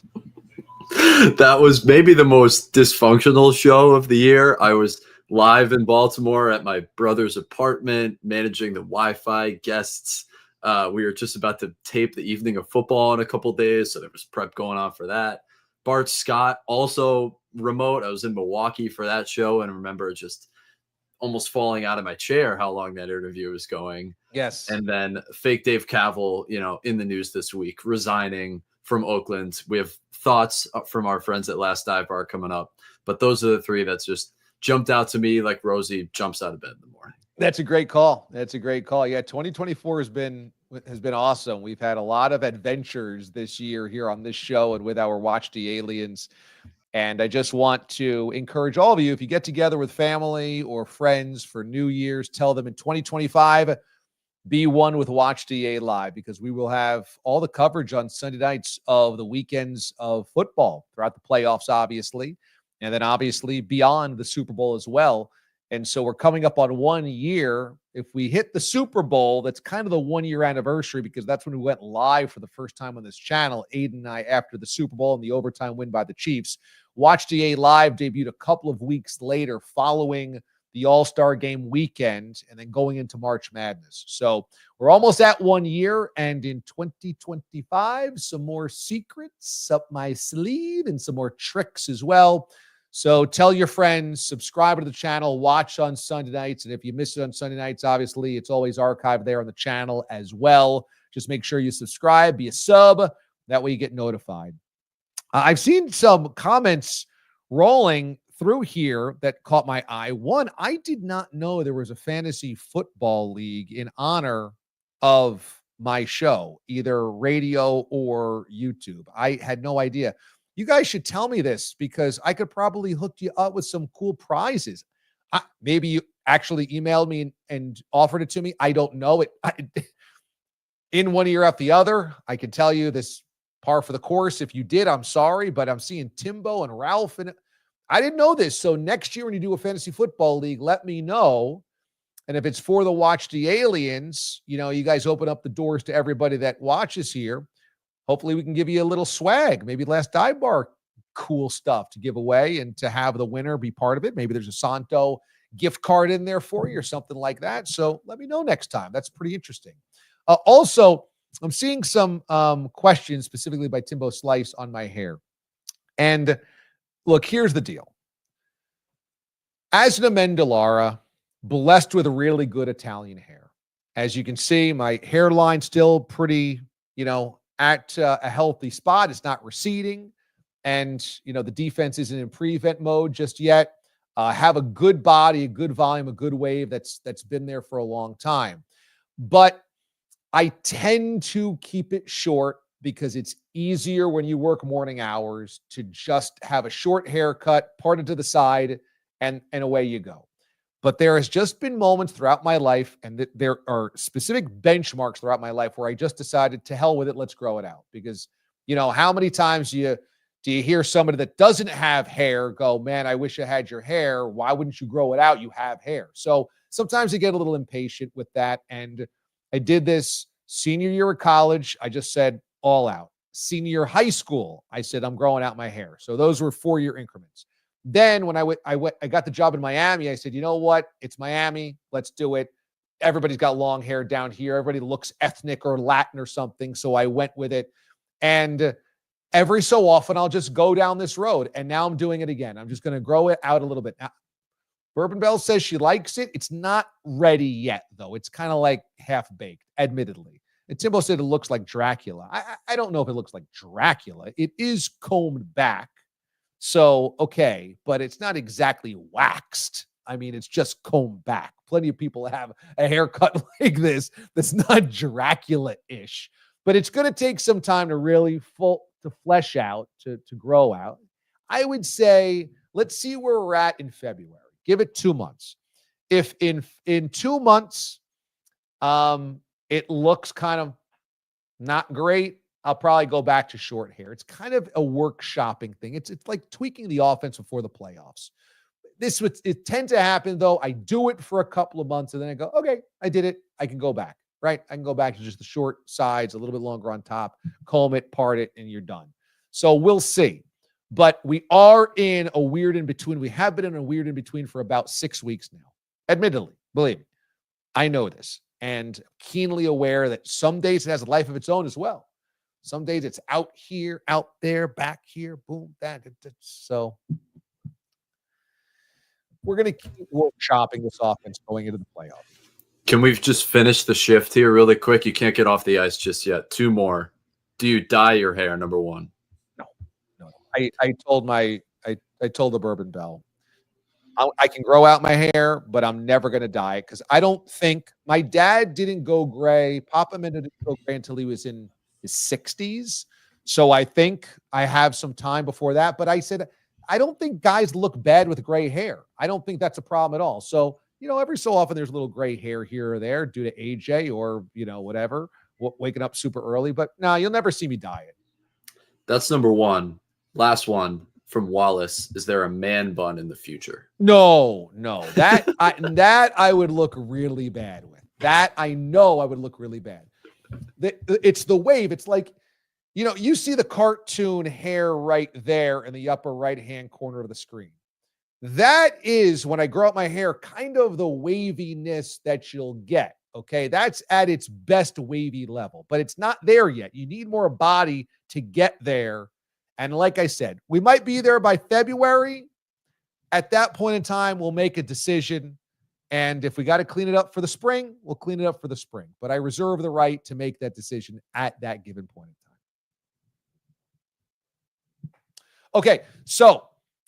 That was maybe the most dysfunctional show of the year. I was live in Baltimore at my brother's apartment, managing the Wi-Fi guests. We were just about to tape the evening of football in a couple days, so there was prep going on for that. Bart Scott, also remote. I was in Milwaukee for that show, and I remember just almost falling out of my chair how long that interview was going. Yes. And then fake Dave Cavill, in the news this week, resigning from Oakland. We have thoughts from our friends at Last Dive Bar coming up, but those are the 3 that's just jumped out to me like Rosie jumps out of bed in the morning. That's a great call. Yeah, 2024 has been awesome. We've had a lot of adventures this year here on this show and with our Watch the Aliens. And I just want to encourage all of you, if you get together with family or friends for New Year's, tell them in 2025, be one with Watch DA Live, because we will have all the coverage on Sunday nights of the weekends of football throughout the playoffs, obviously, and then obviously beyond the Super Bowl as well. And so we're coming up on 1 year. If we hit the Super Bowl, that's kind of the 1 year anniversary, because that's when we went live for the first time on this channel, Aiden and I, after the Super Bowl and the overtime win by the Chiefs. Watch DA Live debuted a couple of weeks later following the All-Star Game weekend and then going into March Madness. So we're almost at 1 year, and in 2025, some more secrets up my sleeve and some more tricks as well. So tell your friends, subscribe to the channel, watch on Sunday nights. And if you miss it on Sunday nights, obviously it's always archived there on the channel as well. Just make sure you subscribe, be a sub. That way you get notified. I've seen some comments rolling through here that caught my eye. One, I did not know there was a fantasy football league in honor of my show, either radio or YouTube. I had no idea. You guys should tell me this because I could probably hook you up with some cool prizes. Maybe you actually emailed me and offered it to me. I don't know it. In one ear out the other. I can tell you this par for the course. If you did, I'm sorry, but I'm seeing Timbo and Ralph, and I didn't know this. So next year when you do a fantasy football league, let me know. And if it's for the Watch the Aliens, you guys open up the doors to everybody that watches here. Hopefully we can give you a little swag, maybe Last Dive Bar cool stuff to give away and to have the winner be part of it. Maybe there's a Santo gift card in there for you or something like that. So let me know next time. That's pretty interesting. Also, I'm seeing some questions specifically by Timbo Slice on my hair. And look, here's the deal. As an Amendolara, blessed with really good Italian hair. As you can see, my hairline's still pretty, at a healthy spot. It's not receding. And, the defense isn't in prevent mode just yet. Have a good body, a good volume, a good wave that's been there for a long time. But I tend to keep it short because it's easier when you work morning hours to just have a short haircut, parted to the side, and away you go. But there has just been moments throughout my life, and there are specific benchmarks throughout my life where I just decided to hell with it, let's grow it out. Because, how many times do you hear somebody that doesn't have hair go, man, I wish I had your hair. Why wouldn't you grow it out? You have hair. So sometimes you get a little impatient with that. And I did this senior year of college. I just said all out. Senior year high school, I said, I'm growing out my hair. So those were 4-year increments. Then when I got the job in Miami, I said, you know what? It's Miami. Let's do it. Everybody's got long hair down here. Everybody looks ethnic or Latin or something. So I went with it. And every so often, I'll just go down this road. And now I'm doing it again. I'm just going to grow it out a little bit. Now, Bourbon Bell says she likes it. It's not ready yet, though. It's kind of like half-baked, admittedly. And Timbo said it looks like Dracula. I don't know if it looks like Dracula. It is combed back. So, okay, but it's not exactly waxed. I mean, it's just combed back. Plenty of people have a haircut like this that's not Dracula-ish. But it's going to take some time to really flesh out, to grow out. I would say, let's see where we're at in February. Give it 2 months. If in 2 months, it looks kind of not great, I'll probably go back to short hair. It's kind of a workshopping thing. It's like tweaking the offense before the playoffs. It tends to happen, though. I do it for a couple of months, and then I go, okay, I did it. I can go back, right? I can go back to just the short sides, a little bit longer on top, comb it, part it, and you're done. So we'll see. But we are in a weird in-between. We have been in a weird in-between for about 6 weeks now. Admittedly, believe me, I know this. And keenly aware that some days it has a life of its own as well. Some days it's out here, out there, back here, boom, that. So we're going to keep workshopping this offense going into the playoffs. Can we just finish the shift here really quick? You can't get off the ice just yet. 2 more. Do you dye your hair, number one? No. I told the Bourbon Bell, I can grow out my hair, but I'm never going to dye it because I don't think my dad didn't go gray. Papa didn't go gray until he was in his 60s. So I think I have some time before that. But I said, I don't think guys look bad with gray hair. I don't think that's a problem at all. So, every so often there's a little gray hair here or there due to AJ or, whatever, waking up super early. But no, you'll never see me dye it. That's number one. Last one from Wallace. Is there a man bun in the future? No. That I would look really bad with. That I know I would look really bad. It's the wave. It's like, you see the cartoon hair right there in the upper right-hand corner of the screen. That is, when I grow out my hair, kind of the waviness that you'll get. Okay. That's at its best wavy level, but it's not there yet. You need more body to get there. And like I said, we might be there by February. At that point in time, we'll make a decision. And if we got to clean it up for the spring, we'll clean it up for the spring. But I reserve the right to make that decision at that given point in time. Okay, so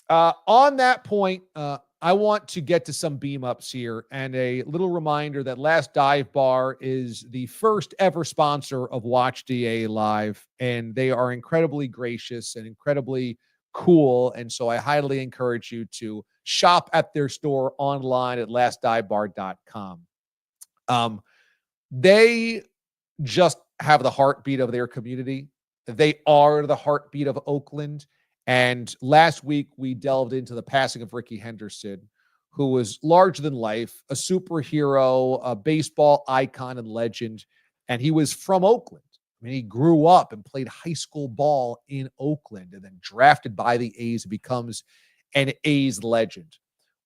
on that point, I want to get to some beam ups here, and a little reminder that Last Dive Bar is the first ever sponsor of Watch DA Live, and they are incredibly gracious and incredibly cool. And so I highly encourage you to shop at their store online at lastdivebar.com. They just have the heartbeat of their community. They are the heartbeat of Oakland. And last week we delved into the passing of Ricky Henderson, who was larger than life, a superhero, a baseball icon and legend. And he was from Oakland. I mean, he grew up and played high school ball in Oakland and then drafted by the A's and becomes an A's legend.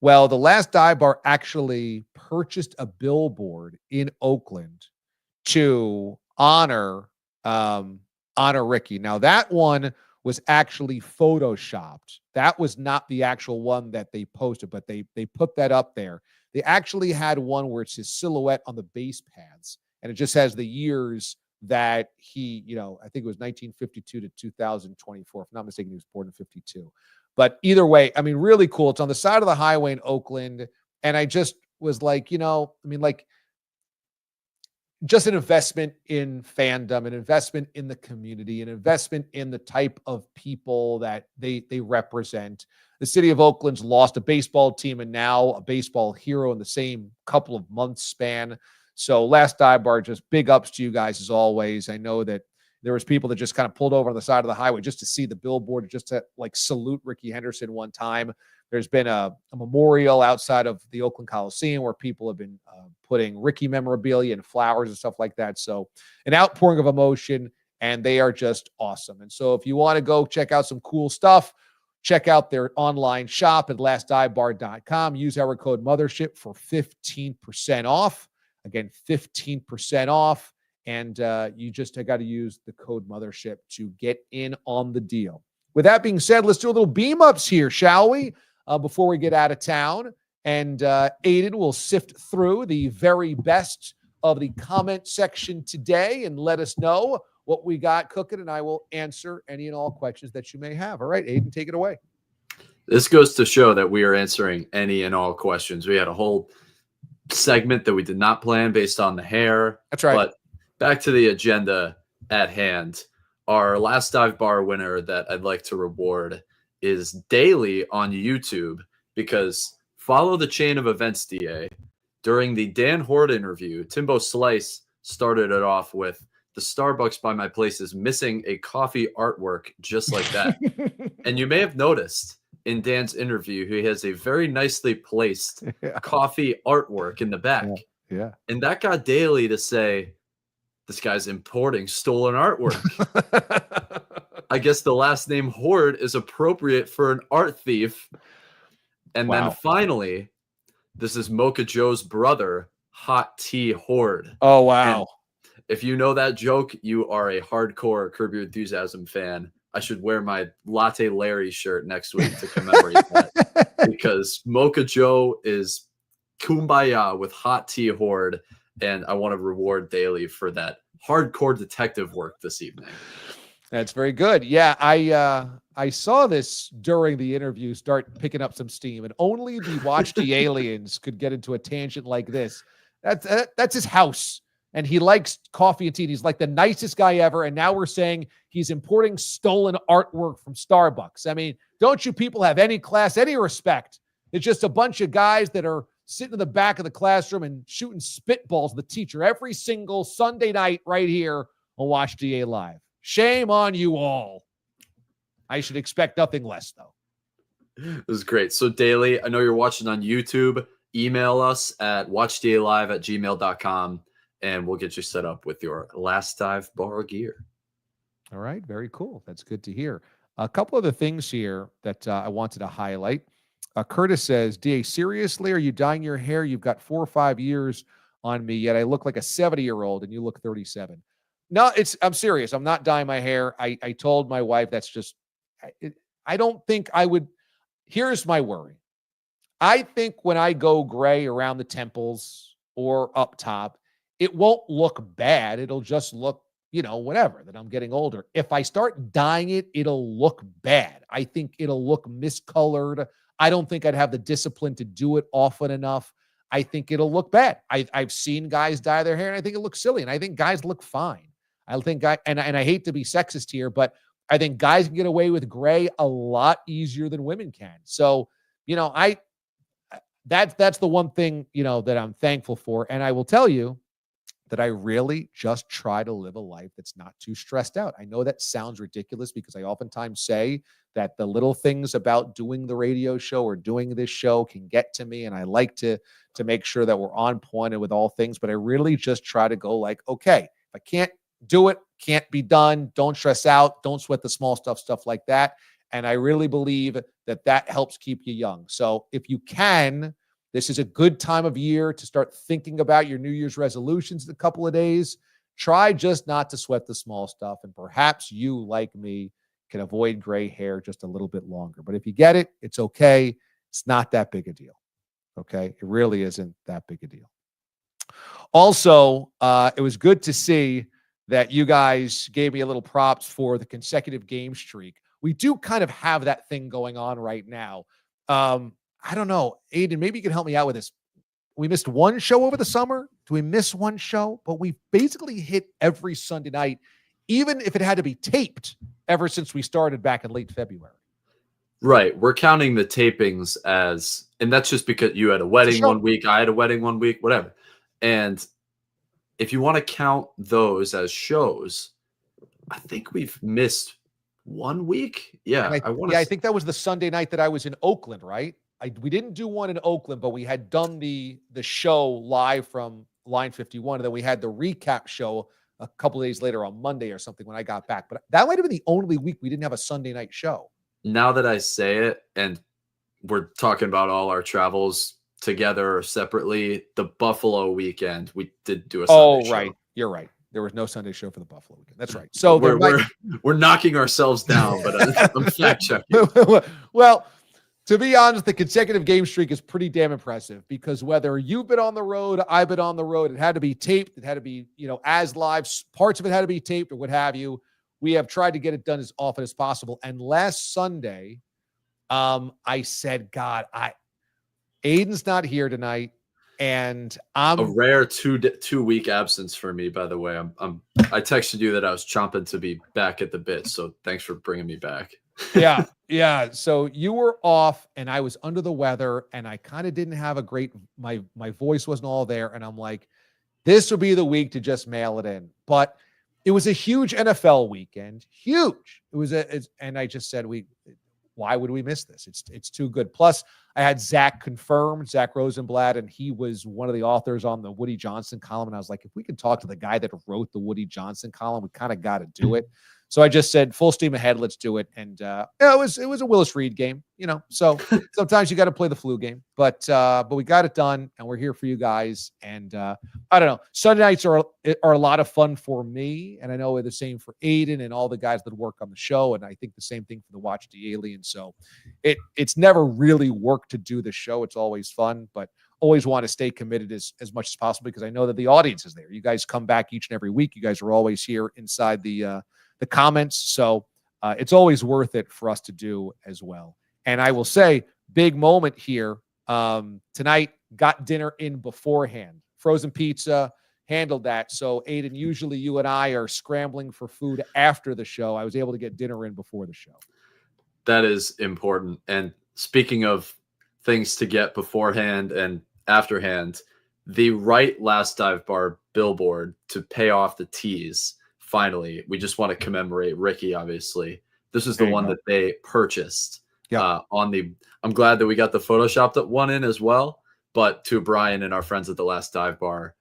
Well, the Last Dive Bar actually purchased a billboard in Oakland to honor Ricky. Now, that one was actually photoshopped. That was not the actual one that they posted, but they put that up there. They actually had one where it's his silhouette on the base paths, and it just has the years that he, I think it was 1952 to 2024. If I'm not mistaken, he was born in 52. But either way, I mean, really cool. It's on the side of the highway in Oakland. And I just was like, just an investment in fandom, an investment in the community, an investment in the type of people that they represent. The city of Oakland's lost a baseball team and now a baseball hero in the same couple of months span. So Last Dive Bar, just big ups to you guys as always. I know that there was people that just kind of pulled over on the side of the highway just to see the billboard, just to salute Ricky Henderson one time. There's been a memorial outside of the Oakland Coliseum where people have been putting Ricky memorabilia and flowers and stuff like that. So an outpouring of emotion, and they are just awesome. And so if you want to go check out some cool stuff, check out their online shop at lastdivebar.com. Use our code Mothership for 15% off. Again, 15% off. And you just got to use the code Mothership to get in on the deal. With that being said, let's do a little beam ups here, shall we? Before we get out of town. And Aiden will sift through the very best of the comment section today and let us know what we got cooking, and I will answer any and all questions that you may have. All right, Aiden, take it away. This goes to show that we are answering any and all questions. We had a whole segment that we did not plan based on the hair. That's right. But back to the agenda at hand. Our Last Dive Bar winner that I'd like to reward is Daily on YouTube, because follow the chain of events, DA. During the Dan Hoard interview, Timbo Slice started it off with, the Starbucks by my place is missing a coffee artwork just like that. And you may have noticed in Dan's interview, he has a very nicely placed coffee artwork in the back. Yeah. And that got Daly to say, this guy's importing stolen artwork. I guess the last name Hoard is appropriate for an art thief. And then finally, this is Mocha Joe's brother, Hot Tea Hoard. Oh, wow. And if you know that joke, you are a hardcore Curb Your Enthusiasm fan. I should wear my Latte Larry shirt next week to commemorate that, because Mocha Joe is kumbaya with Hot Tea Hoard, and I want to reward Daly for that hardcore detective work this evening. That's very good. Yeah, I saw this during the interview start picking up some steam, and only the Watch the Aliens could get into a tangent like this. That's his house, and he likes coffee and tea. He's like the nicest guy ever, and now we're saying he's importing stolen artwork from Starbucks. I mean, don't you people have any class, any respect? It's just a bunch of guys that are sitting in the back of the classroom and shooting spitballs at the teacher every single Sunday night right here on Watch DA Live. Shame on you all. I should expect nothing less, though. This is great. So, Daly, I know you're watching on YouTube. Email us at watchdalive@gmail.com, and we'll get you set up with your Last Dive Bar gear. All right. Very cool. That's good to hear. A couple of the things here that I wanted to highlight. Curtis says, DA, seriously, are you dyeing your hair? You've got 4 or 5 years on me, yet I look like a 70-year-old and you look 37. No, I'm serious. I'm not dyeing my hair. I told my wife that's just, I don't think I would. Here's my worry. I think when I go gray around the temples or up top, it won't look bad. It'll just look, whatever, that I'm getting older. If I start dyeing it, it'll look bad. I think it'll look miscolored. I don't think I'd have the discipline to do it often enough. I think it'll look bad. I've seen guys dye their hair, and I think it looks silly, and I think guys look fine. I think and I hate to be sexist here, but I think guys can get away with gray a lot easier than women can. So, that's the one thing, that I'm thankful for. And I will tell you that I really just try to live a life that's not too stressed out. I know that sounds ridiculous because I oftentimes say that the little things about doing the radio show or doing this show can get to me. And I like to make sure that we're on point and with all things, but I really just try to go like, okay, if I can't do it, can't be done, don't stress out, don't sweat the small stuff like that. And I really believe that helps keep you young. So if you can, this is a good time of year to start thinking about your New Year's resolutions in a couple of days. Try just not to sweat the small stuff. And perhaps you, like me, can avoid gray hair just a little bit longer. But if you get it, it's okay. It's not that big a deal. Okay? It really isn't that big a deal. Also, it was good to see that you guys gave me a little props for the consecutive game streak. We do kind of have that thing going on right now. I don't know. Aiden, maybe you can help me out with this. We missed one show over the summer. Do we miss one show? But we basically hit every Sunday night, even if it had to be taped ever since we started back in late February. Right. We're counting the tapings as, and that's just because you had a wedding one week, I had a wedding one week, whatever. And if you want to count those as shows, I think we've missed 1 week. Yeah. I think that was the Sunday night that I was in Oakland, right? We didn't do one in Oakland, but we had done the show live from Line 51, and then we had the recap show a couple of days later on Monday or something when I got back. But that might have been the only week we didn't have a Sunday night show. Now that I say it, and we're talking about all our travels together or separately, the Buffalo weekend, we did do a Sunday show. Oh, right. You're right. There was no Sunday show for the Buffalo weekend. That's right. So we're knocking ourselves down, but I'm fact checking. Well, to be honest, the consecutive game streak is pretty damn impressive because whether you've been on the road, I've been on the road, it had to be taped. It had to be, as live. Parts of it had to be taped or what have you. We have tried to get it done as often as possible. And last Sunday, I said, God, Aiden's not here tonight. And I'm a rare 2 week absence for me, by the way. I texted you that I was chomping to be back at the bit. So thanks for bringing me back. Yeah. So you were off and I was under the weather and I kind of didn't have a great, my voice wasn't all there. And I'm like, this would be the week to just mail it in. But it was a huge NFL weekend. Huge. And I just said, why would we miss this? It's too good. Plus I had Zach Rosenblatt, and he was one of the authors on the Woody Johnson column. And I was like, if we could talk to the guy that wrote the Woody Johnson column, we kind of got to do it. So I just said, full steam ahead, let's do it. And it was a Willis Reed game, so sometimes you got to play the flu game, but we got it done and we're here for you guys. And I don't know, Sunday nights are a lot of fun for me. And I know the same for Aiden and all the guys that work on the show. And I think the same thing for the Watch the Alien. So it's never really work to do the show. It's always fun, but always want to stay committed as much as possible because I know that the audience is there. You guys come back each and every week. You guys are always here inside the comments. So it's always worth it for us to do as well. And I will say, big moment here. Tonight, got dinner in beforehand. Frozen pizza, handled that. So Aiden, usually you and I are scrambling for food after the show. I was able to get dinner in before the show. That is important. And speaking of things to get beforehand and afterhand, the right Last Dive Bar billboard to pay off the tease. Finally, we just want to commemorate Ricky, obviously. This is the one that they purchased. Yeah. I'm glad that we got the Photoshopped one in as well. But to Brian and our friends at the Last Dive Bar,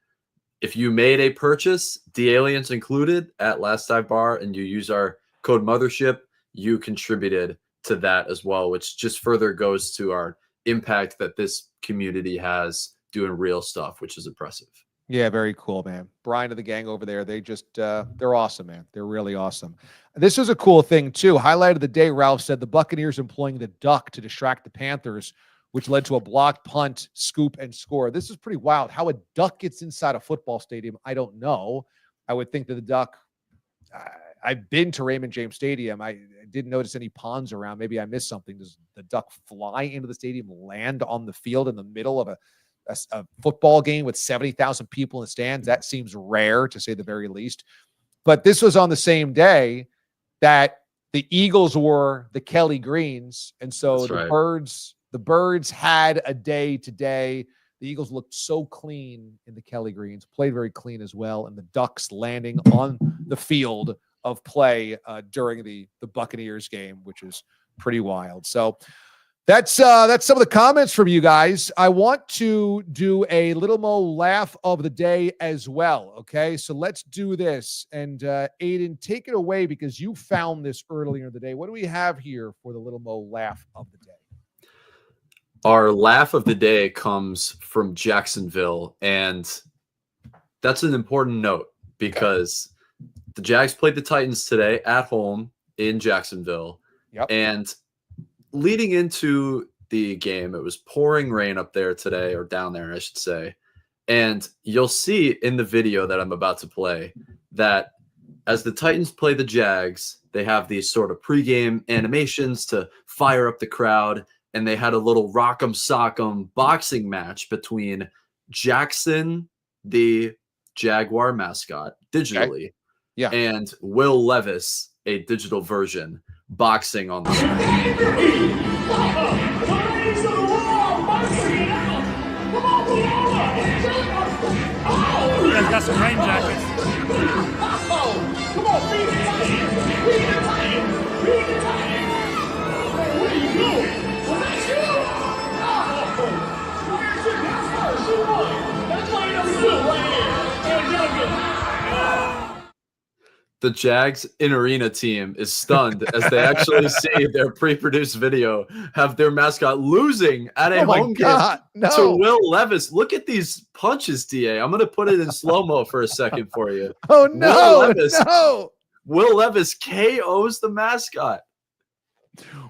if you made a purchase, the aliens included at Last Dive Bar, and you use our code Mothership, you contributed to that as well, which just further goes to our impact that this community has doing real stuff, which is impressive. Yeah, very cool, man. Brian and the gang over there, they're awesome, man. They're really awesome. This was a cool thing, too. Highlight of the day, Ralph said the Buccaneers employing the duck to distract the Panthers, which led to a blocked punt, scoop, and score. This is pretty wild. How a duck gets inside a football stadium, I don't know. I would think that the duck, I've been to Raymond James Stadium. I didn't notice any ponds around. Maybe I missed something. Does the duck fly into the stadium, land on the field in the middle of a football game with 70,000 people in the stands? That seems rare, to say the very least. But this was on the same day that the Eagles wore the Kelly Greens. And so That's right. the birds had a day today. The Eagles looked so clean in the Kelly Greens, played very clean as well, and the Ducks landing on the field of play during the Buccaneers game, which is pretty wild. So that's some of the comments from you guys. I want to do a Little Mo laugh of the day as well. Okay, so let's do this. And Aiden, take it away because you found this earlier in the day. What do we have here for the Little Mo laugh of the day? Our laugh of the day comes from Jacksonville, and that's an important note because the Jags played the Titans today at home in Jacksonville. Yep. And leading into the game, it was pouring rain up there today, or down there, I should say. And you'll see in the video that I'm about to play that as the Titans play the Jags, they have these sort of pregame animations to fire up the crowd. And they had a little rock'em sock'em boxing match between Jackson, the Jaguar mascot, digitally, and Will Levis, a digital version, boxing on the screen. You guys got some rain jackets. Come on, beat the Titans. What are you doing? The Jags in-arena team is stunned as they actually see their pre-produced video have their mascot losing at a home game to Will Levis. Look at these punches, DA. I'm going to put it in slow-mo for a second for you. Oh, no, Will Levis KOs the mascot.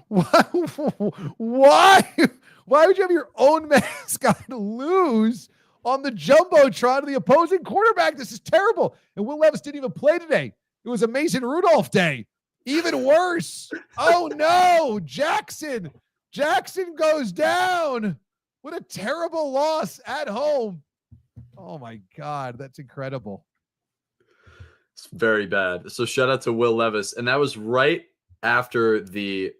Why would you have your own mascot lose on the Jumbotron to the opposing quarterback? This is terrible. And Will Levis didn't even play today. It was a Mason Rudolph day. Even worse. Oh, no. Jackson goes down. What a terrible loss at home. Oh, my God. That's incredible. It's very bad. So shout out to Will Levis. And that was right after the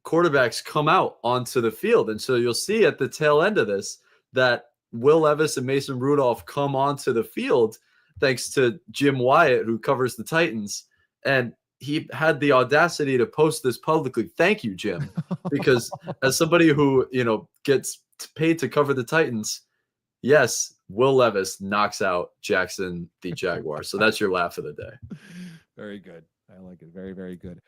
quarterbacks come out onto the field. And so you'll see at the tail end of this that Will Levis and Mason Rudolph come onto the field thanks to Jim Wyatt, who covers the Titans. And he had the audacity to post this publicly. Thank you, Jim. Because as somebody who, gets paid to cover the Titans, yes, Will Levis knocks out Jackson, the Jaguar. So that's your laugh of the day. Very good. I like it. Very, very good.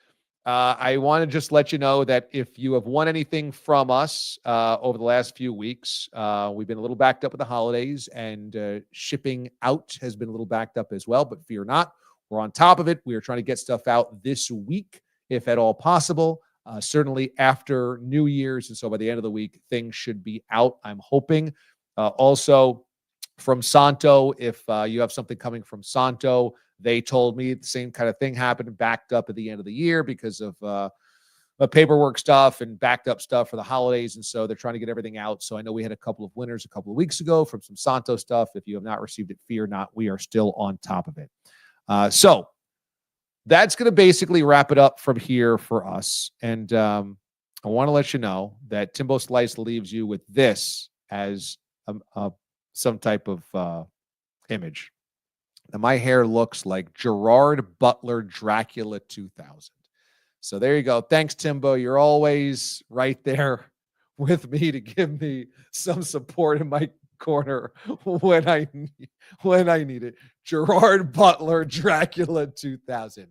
I want to just let you know that if you have won anything from us over the last few weeks, we've been a little backed up with the holidays, and shipping out has been a little backed up as well. But fear not, we're on top of it. We are trying to get stuff out this week, if at all possible, certainly after New Year's. And so by the end of the week, things should be out, I'm hoping. Also, from Santo, if you have something coming from Santo, they told me the same kind of thing happened, backed up at the end of the year because of paperwork stuff and backed up stuff for the holidays. And so they're trying to get everything out. So I know we had a couple of winners a couple of weeks ago from some Santo stuff. If you have not received it, fear not. We are still on top of it. So that's going to basically wrap it up from here for us. And I want to let you know that Timbo Slice leaves you with this as some type of image. Now, my hair looks like Gerard Butler Dracula 2000. So there you go. Thanks, Timbo. You're always right there with me to give me some support in my corner when I need it. Gerard Butler Dracula 2000.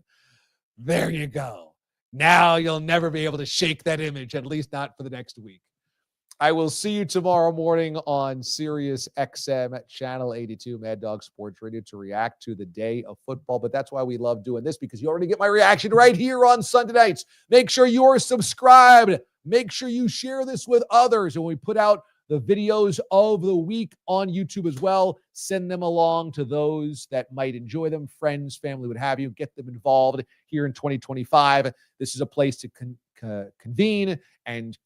There you go. Now you'll never be able to shake that image, at least not for the next week. I will see you tomorrow morning on Sirius XM at Channel 82, Mad Dog Sports Radio, to react to the day of football. But that's why we love doing this, because you already get my reaction right here on Sunday nights. Make sure you're subscribed. Make sure you share this with others. And when we put out the videos of the week on YouTube as well. Send them along to those that might enjoy them, friends, family, what have you. Get them involved here in 2025. This is a place to convene and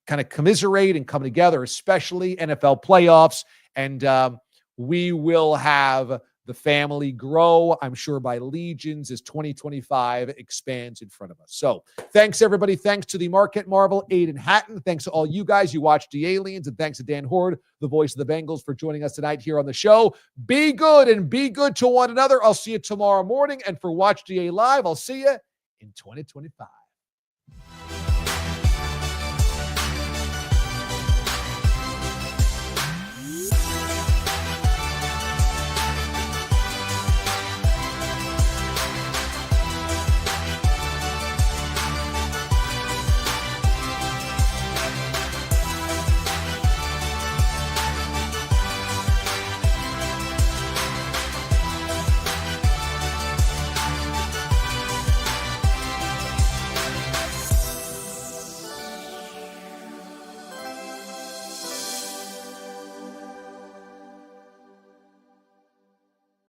kind of commiserate and come together, especially NFL playoffs. And we will have the family grow, I'm sure, by legions as 2025 expands in front of us. So thanks, everybody. Thanks to the Marquette Marvel, Aiden Hatton. Thanks to all you guys. You watched The Aliens. And thanks to Dan Hoard, the voice of the Bengals, for joining us tonight here on the show. Be good and be good to one another. I'll see you tomorrow morning. And for Watch DA Live, I'll see you in 2025.